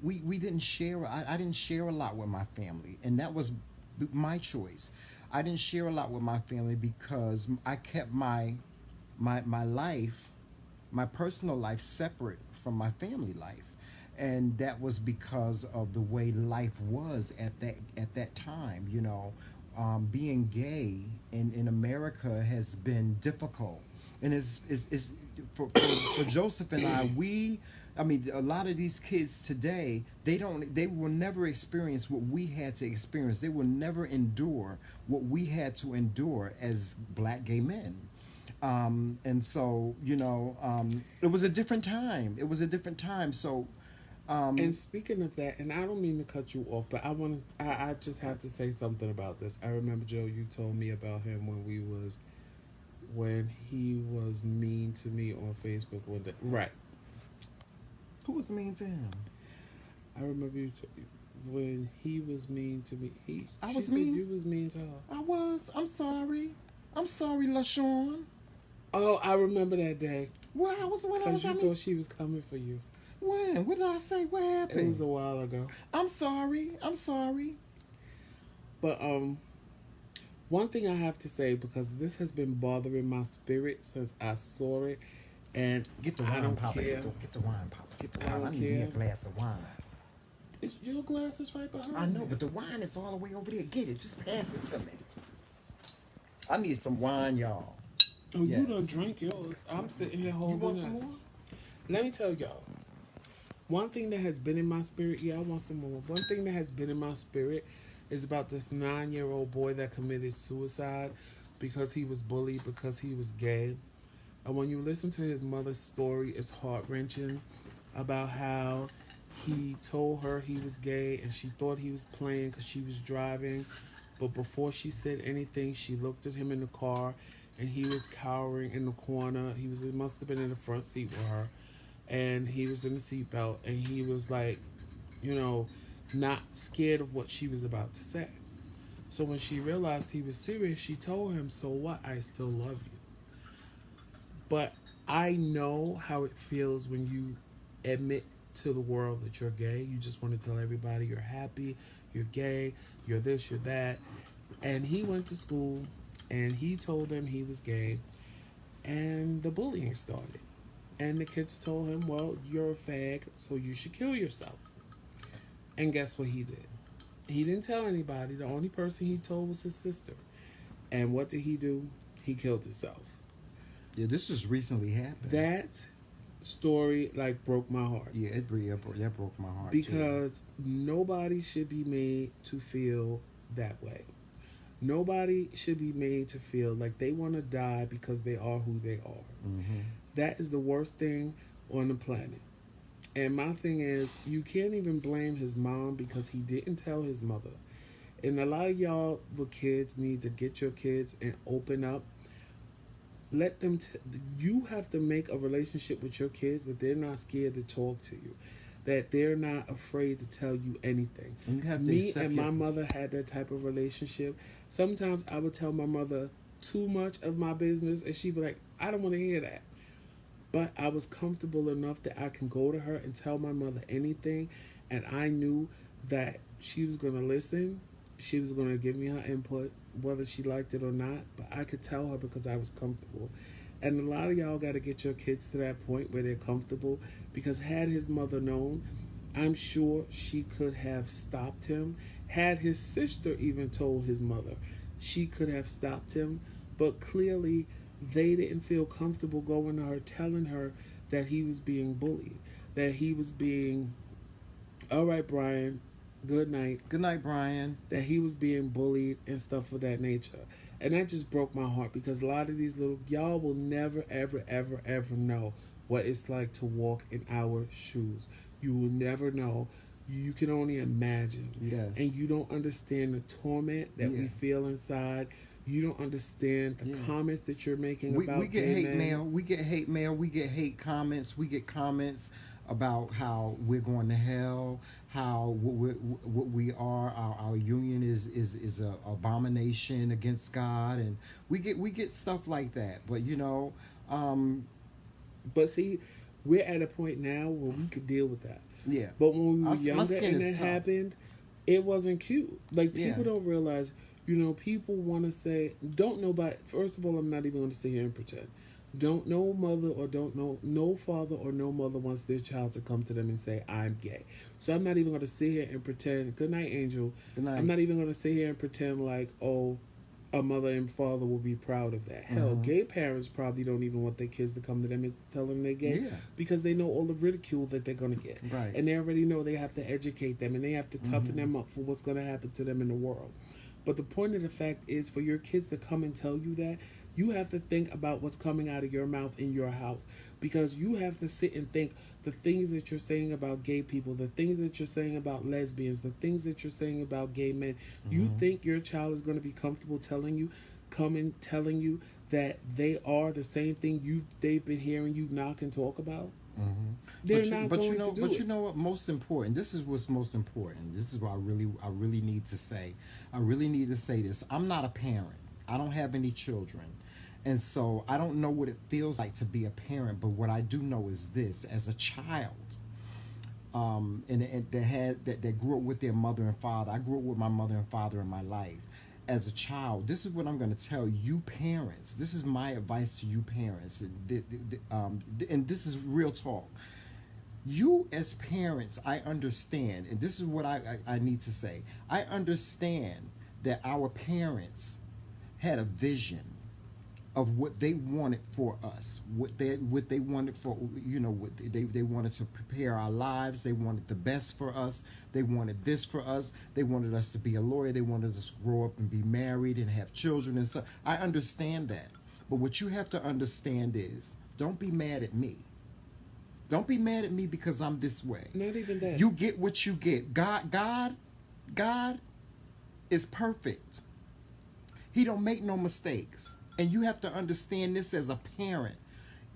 we didn't share. I didn't share a lot with my family, and that was my choice. I didn't share a lot with my family because I kept my life my personal life separate from my family life, and that was because of the way life was at that time. Being gay in America has been difficult, and it's for Joseph and I mean, a lot of these kids today, they will never experience what we had to experience. They will never endure what we had to endure as black gay men. And so, it was a different time. It was a different time. So, And speaking of that, and I don't mean to cut you off, but I just have to say something about this. I remember, Joe, you told me about him when he was mean to me on Facebook one day. Right. who was mean to him? I remember when he was mean to me. I She was said mean? you was mean to her. I was. I'm sorry. I'm sorry, LaShawn. Oh, I remember that day. Well, I was when I Because was. you I mean, thought she was coming for you. when? What did I say? What It was happened? a while ago. I'm sorry. I'm sorry. But one thing I have to say, because this has been bothering my spirit since I saw it, and Get the I wine, don't Papa. care. Get the wine, Papa. Get the I wine. don't I need me a care. glass of wine. Your glass is right behind I know, me. but the wine is all the way over there. Get it. Just pass it to me. I need some wine, y'all. Oh, Yes. you done drank yours. I'm sitting here You holding want some this. more? Let me tell y'all. One thing that has been in my spirit, I want some more. One thing that has been in my spirit is about this 9-year-old boy that committed suicide because he was bullied, because he was gay. And when you listen to his mother's story, it's heart-wrenching about how he told her he was gay and she thought he was playing because she was driving. But before she said anything, she looked at him in the car and he was cowering in the corner. It must have been in the front seat with her. And he was in the seatbelt and he was like, not scared of what she was about to say. So when she realized he was serious, she told him, "So what? I still love you." But I know how it feels when you admit to the world that you're gay. You just want to tell everybody you're happy, you're gay, you're this, you're that. And he went to school and he told them he was gay, and the bullying started. And the kids told him, "Well, you're a fag, so you should kill yourself." And guess what he did? He didn't tell anybody. The only person he told was his sister. And what did he do? He killed himself. Yeah, this just recently happened. That story broke my heart. Yeah, that broke my heart. Because nobody should be made to feel that way. Nobody should be made to feel like they want to die because they are who they are. Mm-hmm. That is the worst thing on the planet. And my thing is, you can't even blame his mom because he didn't tell his mother. And a lot of y'all with kids need to get your kids and open up. Let them. You have to make a relationship with your kids that they're not scared to talk to you, that they're not afraid to tell you anything. And you have to Me accept and my mother had that type of relationship. Sometimes I would tell my mother too much of my business, and she'd be like, "I don't want to hear that." But I was comfortable enough that I can go to her and tell my mother anything, and I knew that she was going to listen. She was going to give me her input, whether she liked it or not, but I could tell her because I was comfortable. And a lot of y'all got to get your kids to that point where they're comfortable, because had his mother known, I'm sure she could have stopped him. Had his sister even told his mother, she could have stopped him, but clearly they didn't feel comfortable going to her, telling her that he was being bullied, that he was being, "All right, Brian, good night." Good night, Brian. That he was being bullied and stuff of that nature. And that just broke my heart, because a lot of these y'all will never, ever, ever, ever know what it's like to walk in our shoes. You will never know. You can only imagine. Yes. And you don't understand the torment that we feel inside. You don't understand the comments that you're making about we get gay hate men. mail. We get hate mail. We get hate comments. We get comments about how we're going to hell, how what we are, our union is a abomination against God, and we get stuff like that. But but see, we're at a point now where we could deal with that. yeah. But when we were My younger skin and is that tough. happened, it wasn't cute. Like, people Yeah. don't realize, people want to say, don't nobody, first of all, I'm not even going to sit here and pretend. Don't no mother or don't know no father or no mother wants their child to come to them and say I'm gay. So I'm not even going to sit here and pretend. Good night, Angel. Good night. I'm not even going to sit here and pretend like a mother and father will be proud of that. Hell, gay parents probably don't even want their kids to come to them and tell them they're gay because they know all the ridicule that they're going to get. Right. And they already know they have to educate them and they have to toughen them up for what's going to happen to them in the world. But the point of the fact is for your kids to come and tell you that, you have to think about what's coming out of your mouth in your house because you have to sit and think the things that you're saying about gay people, the things that you're saying about lesbians, the things that you're saying about gay men. You think your child is going to be comfortable telling you that they are the same thing they've been hearing you knock and talk about? They're not going to do it. But you know what? Most important. This is what's most important. This is what I really need to say. I really need to say this. I'm not a parent. I don't have any children. And so I don't know what it feels like to be a parent, but what I do know is this: as a child, and that grew up with their mother and father. I grew up with my mother and father in my life. As a child, this is what I'm going to tell you parents. This is my advice to you parents, and this is real talk. You as parents, I understand, and this is what I need to say. I understand that our parents had a vision of what they wanted for us, what they wanted for, what they wanted to prepare our lives. They wanted the best for us. They wanted this for us. They wanted us to be a lawyer. They wanted us to grow up and be married and have children and stuff. I understand that, but what you have to understand is, don't be mad at me. Don't be mad at me because I'm this way. Not even that. You get what you get. God is perfect. He don't make no mistakes. And you have to understand this as a parent.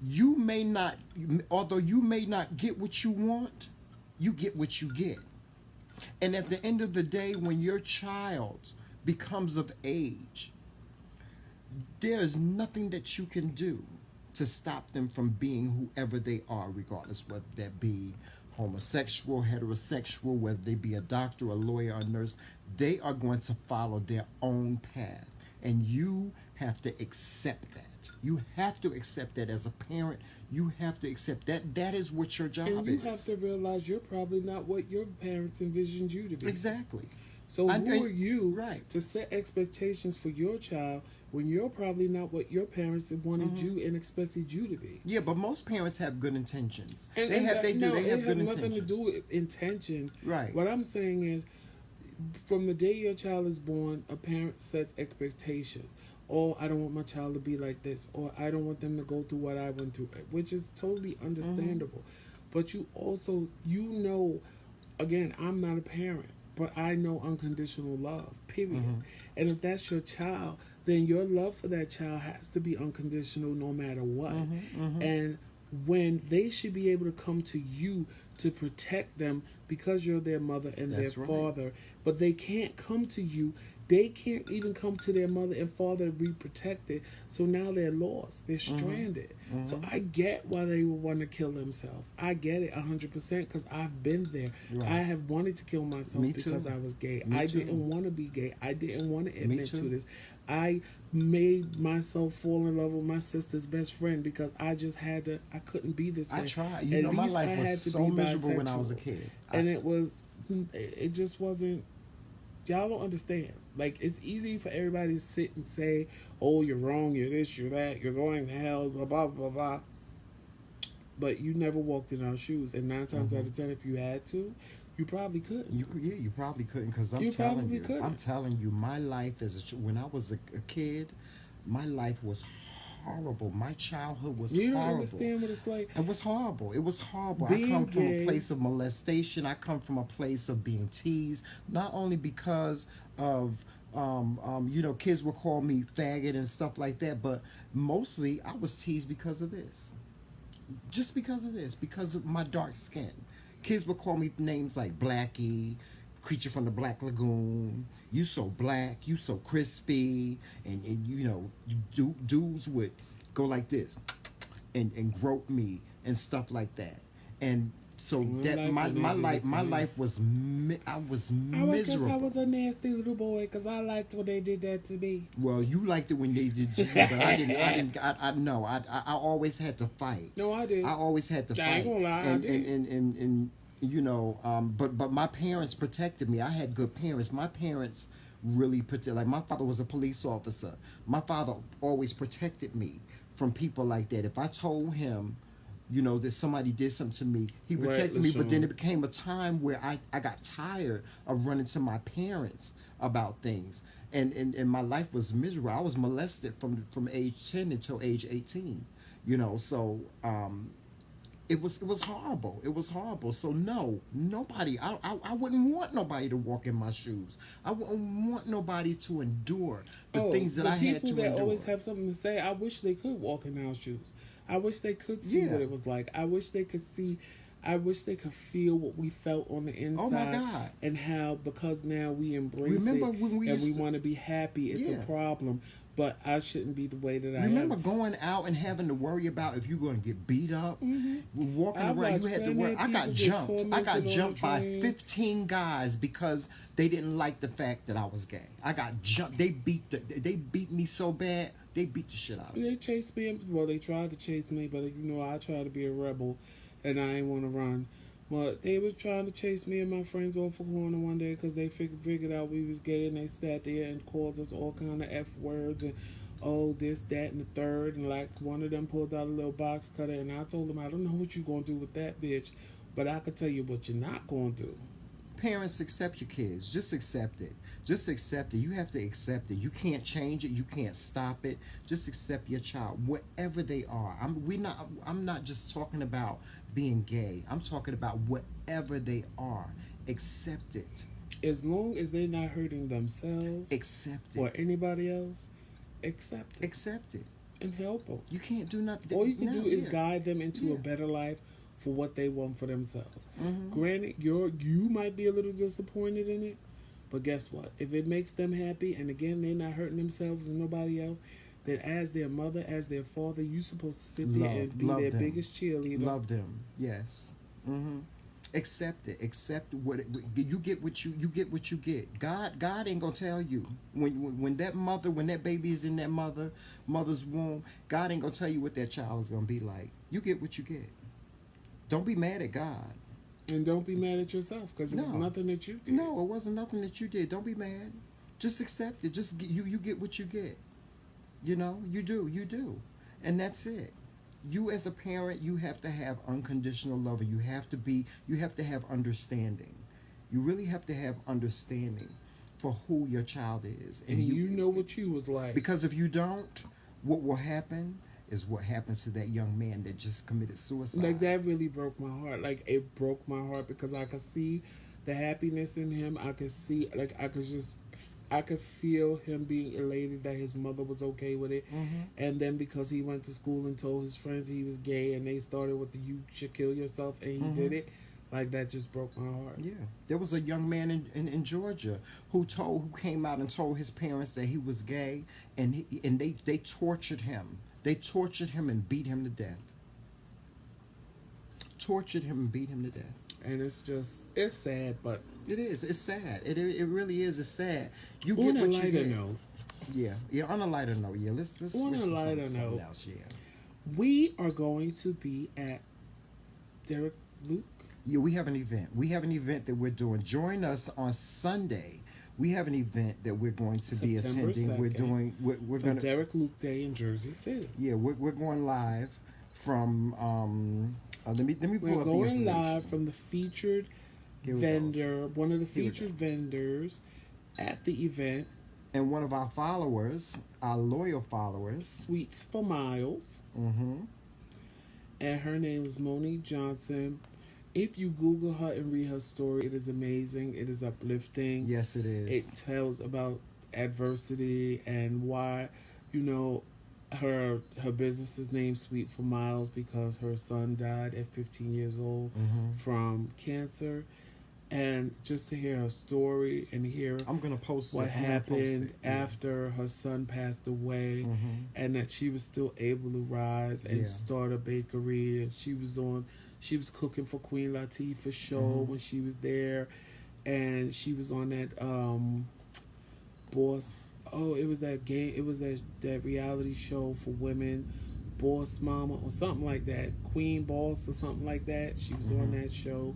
You may not, although you may not get what you want, you get what you get. And at the end of the day, when your child becomes of age, there's nothing that you can do to stop them from being whoever they are, regardless whether that be homosexual, heterosexual, whether they be a doctor, a lawyer, a nurse. They are going to follow their own path. And you have to accept that. You have to accept that as a parent. You have to accept that. That is what your job is. And you have to realize you're probably not what your parents envisioned you to be. Exactly. So who are you to set expectations for your child when you're probably not what your parents wanted you and expected you to be? Yeah, but most parents have good intentions. It has nothing to do with intentions. Right. What I'm saying is, from the day your child is born, a parent sets expectations. Oh, I don't want my child to be like this, or I don't want them to go through what I went through, which is totally understandable. But you also, again, I'm not a parent, but I know unconditional love, period. And if that's your child, then your love for that child has to be unconditional no matter what. And when they should be able to come to you to protect them because you're their mother and their father, but they can't come to you. They can't even come to their mother and father to be protected. So now they're lost. They're stranded. So I get why they would want to kill themselves. I get it 100% because I've been there. Right. I have wanted to kill myself because I was gay. I didn't want to be gay. I didn't want to admit to this. I made myself fall in love with my sister's best friend because I just had to. I couldn't be this way. I tried. My life was so miserable when I was a kid. And it just wasn't. Y'all don't understand. Like, it's easy for everybody to sit and say, oh, you're wrong, you're this, you're that, you're going to hell, blah, blah, blah, blah. But you never walked in our shoes. And 9 times out of 10, if you had to, you probably couldn't. You probably couldn't, because I'm telling you, my life when I was a kid, my life was horrible. My childhood was horrible. You don't understand what it's like. It was horrible. I come from a place of molestation. I come from a place of being teased, not only because of kids would call me faggot and stuff like that, but mostly I was teased because of this. Just because of this, because of my dark skin. Kids would call me names like Blackie, creature from the Black Lagoon, you so black, you so crispy, and dudes would go like this and grope me and stuff like that. And So My that life my when they my did it life to my me. life was I was I would guess miserable. I was a nasty little boy because I liked when they did that to me. Well, you liked it when they did to you, but I didn't. I didn't. I know. I always had to fight. No, I did. I always had to I ain't fight. gonna lie, I and, did. and you know, but my parents protected me. I had good parents. My parents really like my father was a police officer. My father always protected me from people like that. If I told him, you know, that somebody did something to me, he Right, protected me. But then LaShawn. it became a time where I got tired of running to my parents about things. And my life was miserable. I was molested from age 10 until age 18. You know, so it was horrible. It was horrible. So no, nobody. I wouldn't want nobody to walk in my shoes. I wouldn't want nobody to endure the things that the I had to people that endure. always have something to say, I wish they could walk in our shoes. I wish they could see Yeah. what it was like. I wish they could see. I wish they could feel what we felt on the inside. Oh my God. And how, because now we embrace Remember it when we and we used to- want to be happy. It's Yeah. a problem, but I shouldn't be the way that I Remember am. going out and having to worry about if you're going to get beat up? Walking I around, you watched had to plenty worry. of I got people get jumped. I tormented got on the jumped by train. 15 guys because they didn't like the fact that I was gay. I got jumped. They beat me so bad. They beat the shit out of me. They chased me. Well, they tried to chase me, but you know, I try to be a rebel, and I ain't want to run. But they was trying to chase me and my friends off a corner one day because they figured out we was gay, and they sat there and called us all kind of F words and oh this, that, and the third. And like one of them pulled out a little box cutter, and I told them I don't know what you gonna do with that bitch, but I could tell you what you're not gonna do. Parents, accept your kids. Just accept it. Just accept it. You have to accept it. You can't change it. You can't stop it. Just accept your child, whatever they are. I'm not just talking about being gay. I'm talking about whatever they are. Accept it. As long as they're not hurting themselves Accept it. or anybody else, accept it Accept it. and help them. You can't do nothing. All you can No, do is yeah. guide them into Yeah. a better life for what they want for themselves. Mhm. Granted, you might be a little disappointed in it, but guess what? If it makes them happy, and again, they're not hurting themselves and nobody else, then as their mother, as their father, you're supposed to sit there and be their them. biggest cheerleader. Love them. Yes. Accept it. Accept what you get. What you get. What you get. God ain't gonna tell you when that baby is in that mother's womb. God ain't gonna tell you what that child is gonna be like. You get what you get. Don't be mad at God. And don't be mad at yourself because it was No. nothing that you did. No, it wasn't nothing that you did. Don't be mad. Just accept it. Just you get what you get. You know, you do, and that's it. You as a parent, you have to have unconditional love, and you have to have understanding. You really have to have understanding for who your child is, And you know what you was like. because if you don't, what will happen is what happens to that young man that just committed suicide. Like that really broke my heart. Like it broke my heart because I could see the happiness in him. I could see, like I could feel him being elated that his mother was okay with it. And then because he went to school and told his friends he was gay, and they started with the "you should kill yourself," and he did it. Like that just broke my heart. Yeah, there was a young man in Georgia who came out and told his parents that he was gay, and they tortured him. They tortured him and beat him to death. Tortured him and beat him to death. And it's sad, but It is. It's sad. It really is. It's sad. You on get a what you lighter get. note, Yeah. On a lighter note, yeah. Let's On switch a to lighter something note. else. Yeah. we are going to be at Derek Luke. Yeah, we have an event. We have an event that we're doing. Join us on Sunday. We have an event that we're going to be September attending. We're 2nd, doing. We're For going to. Derek Luke Day in Jersey City. Yeah, we're going live from. Let me pull We're up the going information. live from the featured Here we vendor, one of the Here we featured vendors at the event, And one of our followers, our loyal followers. Sweets for Miles. And her name is Monique Johnson. If you Google her and read her story, it is amazing. It is uplifting. Yes, it is. It tells about adversity and why, you know, her business is named Sweet for Miles because her son died at 15 years old from cancer. And just to hear her story and hear I'm gonna post what it. I'm gonna post happened it. Yeah. after her son passed away, and that she was still able to rise and Yeah. start a bakery, and she She was cooking for Queen Latifah's show when she was there, and she was on that Boss. Oh, it was that game. It was that reality show for women, Boss Mama or something like that. Queen Boss or something like that. She was on that show,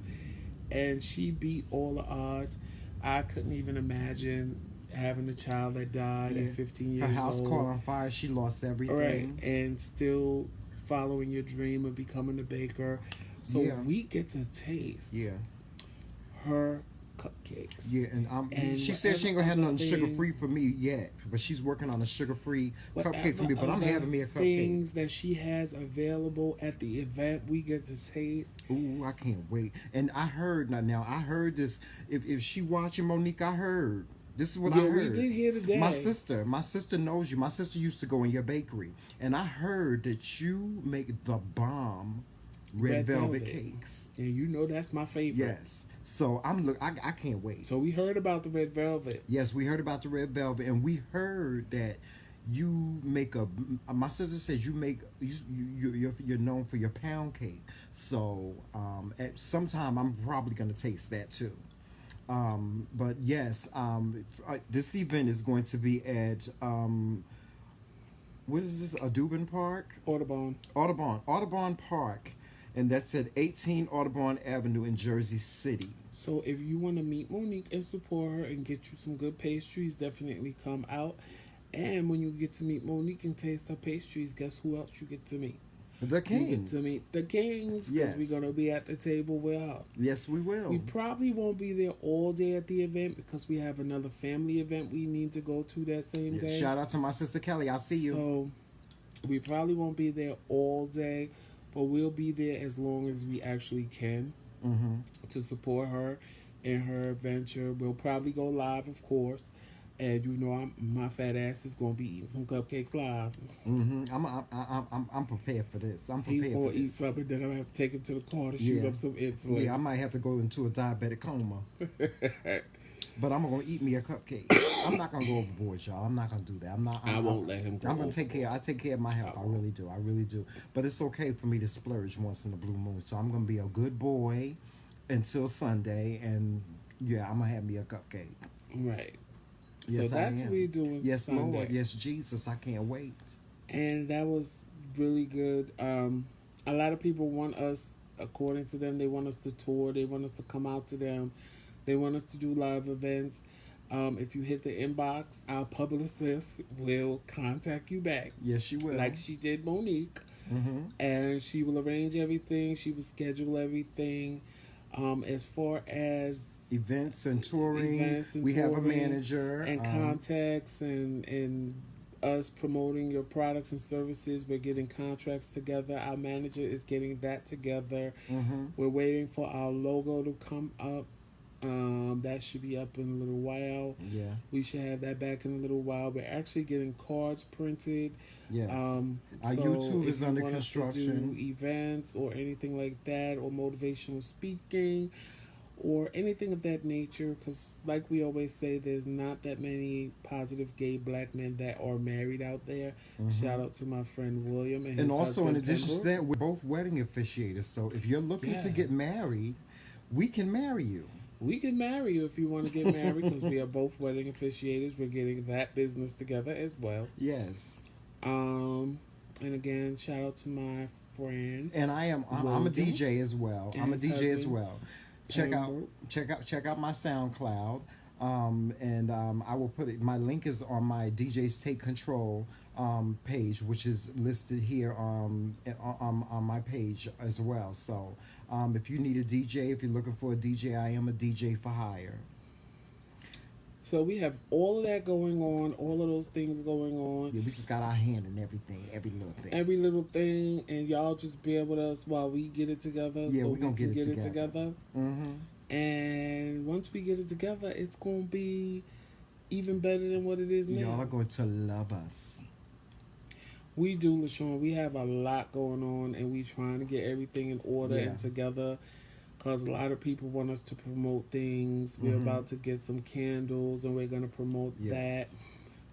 and she beat all the odds. I couldn't even imagine having a child that died at 15 years Her old. house caught on fire. She lost everything. Right, and still following your dream of becoming a baker. So we get to taste her cupcakes. Yeah, and she said she ain't gonna have nothing sugar free for me yet, but she's working on a sugar free cupcake for me. But I'm having me a cupcake. Things that she has available at the event, we get to taste. Ooh, I can't wait. And I heard I heard this. If she watching Monique, I heard. This is what I heard. We did hear today. My sister knows you. My sister used to go in your bakery, and I heard that you make the bomb red velvet cakes. And you know that's my favorite. Yes. So I can't wait. So we heard about the red velvet. Yes, we heard about the red velvet, and we heard that you make my sister says you're known for your pound cake. So at some time I'm probably gonna taste that too. But yes, this event is going to be at what is this? Audubon Park? Audubon Park, and that's at 18 Audubon Avenue in Jersey City. So if you want to meet Monique and support her and get you some good pastries, definitely come out. And when you get to meet Monique and taste her pastries, guess who else you get to meet? The Kingz. You get to meet the Kingz, because we're going to be at the table with her. Yes, we will. We probably won't be there all day at the event because we have another family event we need to go to that same day. Shout out to my sister Kelly. I see you. So we probably won't be there all day, but we'll be there as long as we actually can to support her in her adventure. We'll probably go live, of course. And you know, my fat ass is gonna be eating some cupcakes live. I'm prepared for this. He's gonna eat something, then I'm gonna have to take him to the car to shoot up some insulin. Yeah, I might have to go into a diabetic coma. But I'm gonna eat me a cupcake. I'm not gonna go overboard, y'all. I'm not gonna do that. I won't let him go. I'm gonna take care. I take care of my health. I really do. I really do. But it's okay for me to splurge once in a blue moon. So I'm gonna be a good boy until Sunday, and I'm gonna have me a cupcake. Right. Yes, so that's what we're doing. Yes, Sunday. Lord. Yes, Jesus. I can't wait. And that was really good. A lot of people want us, according to them, they want us to tour. They want us to come out to them. They want us to do live events. If you hit the inbox, our publicist will contact you back. Yes, she will. Like she did Monique. And she will arrange everything. She will schedule everything. As far as events and touring, we have a manager and contacts and us promoting your products and services. We're getting contracts together. Our manager is getting that together. We're waiting for our logo to come up. That should be up in a little while. Yeah, we should have that back in a little while. We're actually getting cards printed. Yes. Our so YouTube is under construction. Do events or anything like that, or motivational speaking, or anything of that nature, because like we always say, there's not that many positive gay black men that are married out there. Shout out to my friend William and his and also in addition Pembroke. to that, we're both wedding officiators, so if you're looking to get married, we can marry you. We can marry you if you want to get married, because we are both wedding officiators. We're getting that business together as well. Yes. And again, shout out to my friend. And I'm a DJ as well. I'm a DJ as well. Check out my SoundCloud, and I will put it. My link is on my DJs Take Control page, which is listed here on my page as well. So if you need a DJ, if you're looking for a DJ, I am a DJ for hire. So we have all of that going on, all of those things going on. Yeah, we just got our hand in everything, every little thing, and y'all just bear with us while we get it together. Yeah, so we're gonna get it together. And once we get it together, it's gonna be even better than what it is now. Y'all are going to love us. We do, LaShawn. We have a lot going on, and we trying to get everything in order and together. Because a lot of people want us to promote things. We're about to get some candles, and we're going to promote that.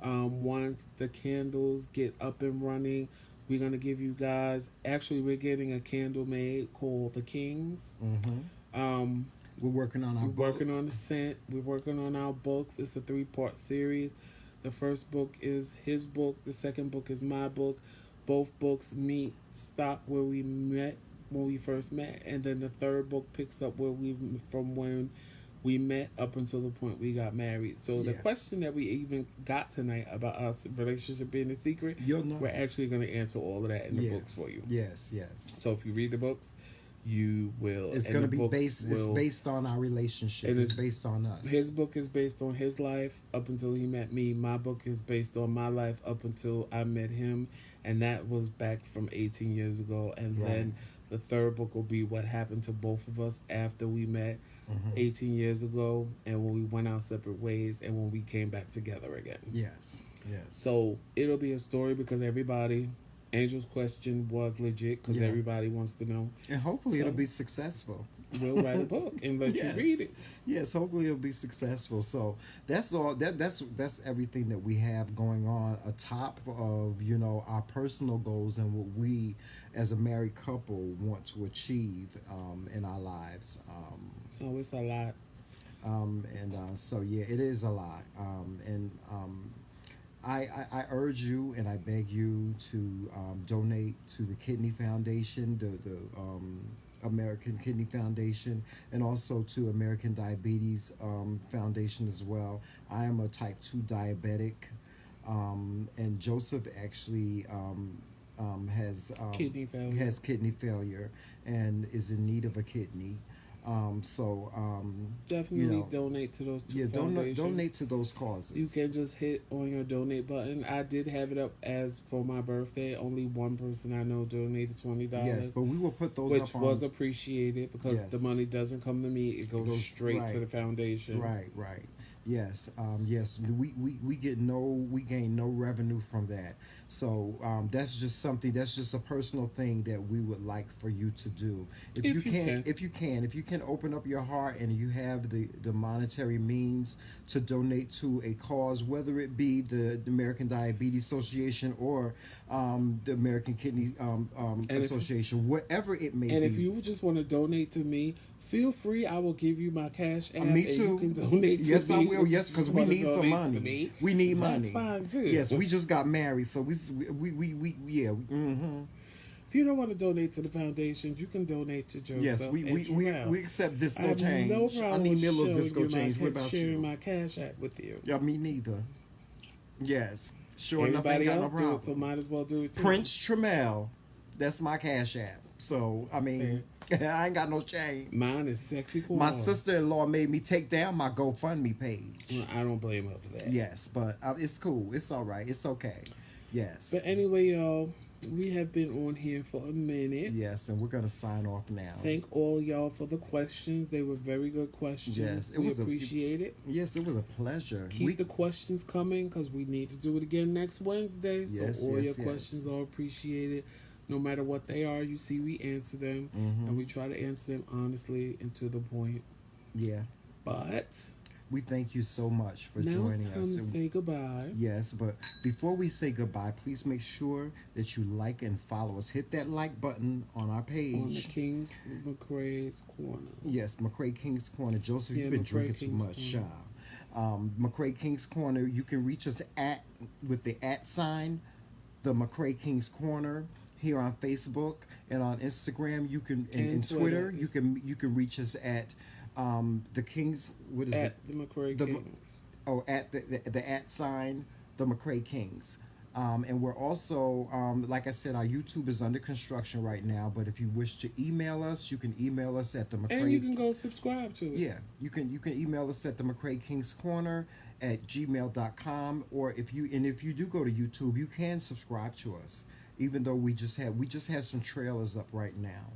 Once the candles get up and running, We're gonna give you guys. Actually, we're getting a candle made called the Kingz. Mm-hmm. Um, We're working on our we're book. working on the scent. We're working on our books. It's a 3-part series. The first book is his book. The second book is my book. Both books stop where we met when we first met, and then the third book picks up where we from when we met up until the point we got married. So the Yeah. question that we even got tonight about us relationship being a secret, You'll know. we're actually going to answer all of that in the Yeah. books for you. Yes, yes. So if you read the books, you will. It's and going to the be books based. It's will- based on our relationship. It It's is- based on us. His book is based on his life up until he met me. My book is based on my life up until I met him, and that was back from 18 years ago. And Right. then the third book will be what happened to both of us after we met 18 years ago, and when we went our separate ways, and when we came back together again. Yes, yes. So it'll be a story because Angel's question was legit because Yeah. everybody wants to know. And hopefully So- it'll be successful. We'll write a book and let Yes. you read it. Yes, hopefully it'll be successful. So that's all. That's everything that we have going on atop of our personal goals and what we, as a married couple, want to achieve in our lives. So it's a lot. So yeah, it is a lot. I urge you and I beg you to donate to the Kidney Foundation, the American Kidney Foundation, and also to American Diabetes Foundation as well. I am a type 2 diabetic, and Joseph actually has Kidney failure. has kidney failure and is in need of a kidney. Definitely donate to those two Yeah, foundations. donate to those causes. You can just hit on your donate button. I did have it up as for my birthday. Only one person I know donated $20. Yes, but we will put those which up on. was appreciated because Yes. the money doesn't come to me. It goes straight to right. the foundation. Right. Yes, yes. We gain no revenue from that. So that's just something. That's just a personal thing that we would like for you to do. If you can open up your heart and you have the monetary means to donate to a cause, whether it be the American Diabetes Association or the American Kidney Association, whatever it may be. And if you just want to donate to me, feel free. I will give you my cash app. Me and too. You can donate to Yes, me. I will. If you Yes, just because we wanna need some donate to money. me. We need That's money. fine too. Yes, we just got married, so we yeah. If you don't want to donate to the foundation, you can donate to Joseph. Yes, we accept disco change. No problem I need me a little showing disco you change. What my about sharing you? my cash app with you. Yeah, me neither. Yes, sure enough, Everybody ain't got no else do problem. it, so might as well do it too. Prince Trammell, that's my cash app. So I mean, I ain't got no change. Mine is sexy corn. My sister-in-law made me take down my GoFundMe page. Well, I don't blame her for that. Yes, but it's cool. It's all right. It's okay. Yes. But anyway, y'all, we have been on here for a minute. Yes, and we're gonna sign off now. Thank all y'all for the questions. They were very good questions. Yes, we appreciate it. Yes, it was a pleasure. Keep the questions coming because we need to do it again next Wednesday. Yes, so all yes, your questions are appreciated. No matter what they are, you see, we answer them, and we try to answer them honestly and to the point. Yeah. But We thank you so much for now joining it's time us. to say goodbye. Yes, but before we say goodbye, please make sure that you like and follow us. Hit that like button on our page. On the King's McRae's Corner. Yes, McRae King's Corner. Joseph, Yeah, you've been McRae drinking too King's much, Corner. child. McRae King's Corner. You can reach us with the @ the McRae King's Corner here on Facebook and on Instagram. You can and Twitter. You can reach us at the King's. What is it? At the McRae Kingz. At the @ the McRae Kingz. And we're also, like I said, our YouTube is under construction right now. But if you wish to email us, you can email us at the McRae. And you can go subscribe to it. Yeah, you can email us at the McRae King's Corner at gmail.com. Or if you do go to YouTube, you can subscribe to us. Even though we just have some trailers up right now.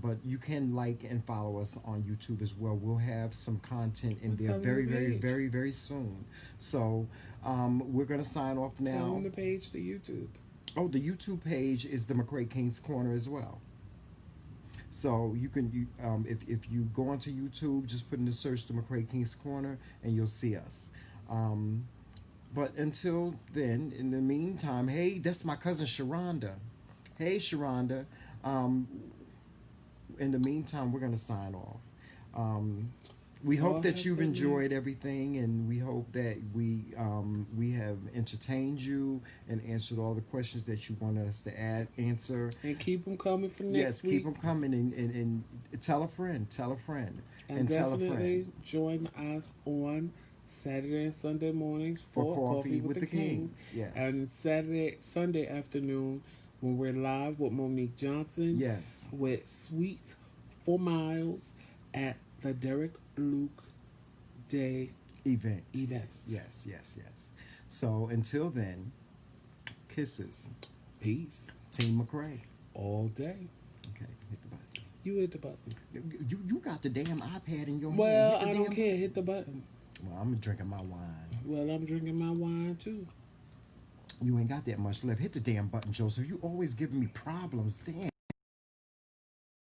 But you can like and follow us on YouTube as well. We'll have some content in there very, very soon. So we're going to sign off now. Tell them the page to YouTube. Oh, the YouTube page is the McRae King's Corner as well. So you can, if you go onto YouTube, just put in the search the McRae King's Corner and you'll see us. But until then, in the meantime, hey, that's my cousin Sharonda. Hey, Sharonda. Um, in the meantime, we're gonna sign off. We hope Y'all that have you've a good night. enjoyed everything, and we hope that we have entertained you and answered all the questions that you wanted us to answer. And keep them coming for Yes, next keep week. them coming, and tell a friend, tell a friend, And and tell a definitely friend join us on Saturday and Sunday mornings for for Coffee with the Kings. Yes, And Sunday afternoon when we're live with Monique Johnson yes, with Sweet for Miles at the Derek Luke Day event. event. Yes. So until then, kisses. Peace. Team McRae. All day. Okay, hit the button. You hit the button. You got the damn iPad in your Well, hand. I don't care. Hit the button. Well, I'm drinking my wine. Well, I'm drinking my wine too. You ain't got that much left. Hit the damn button, Joseph. You always giving me problems. Damn.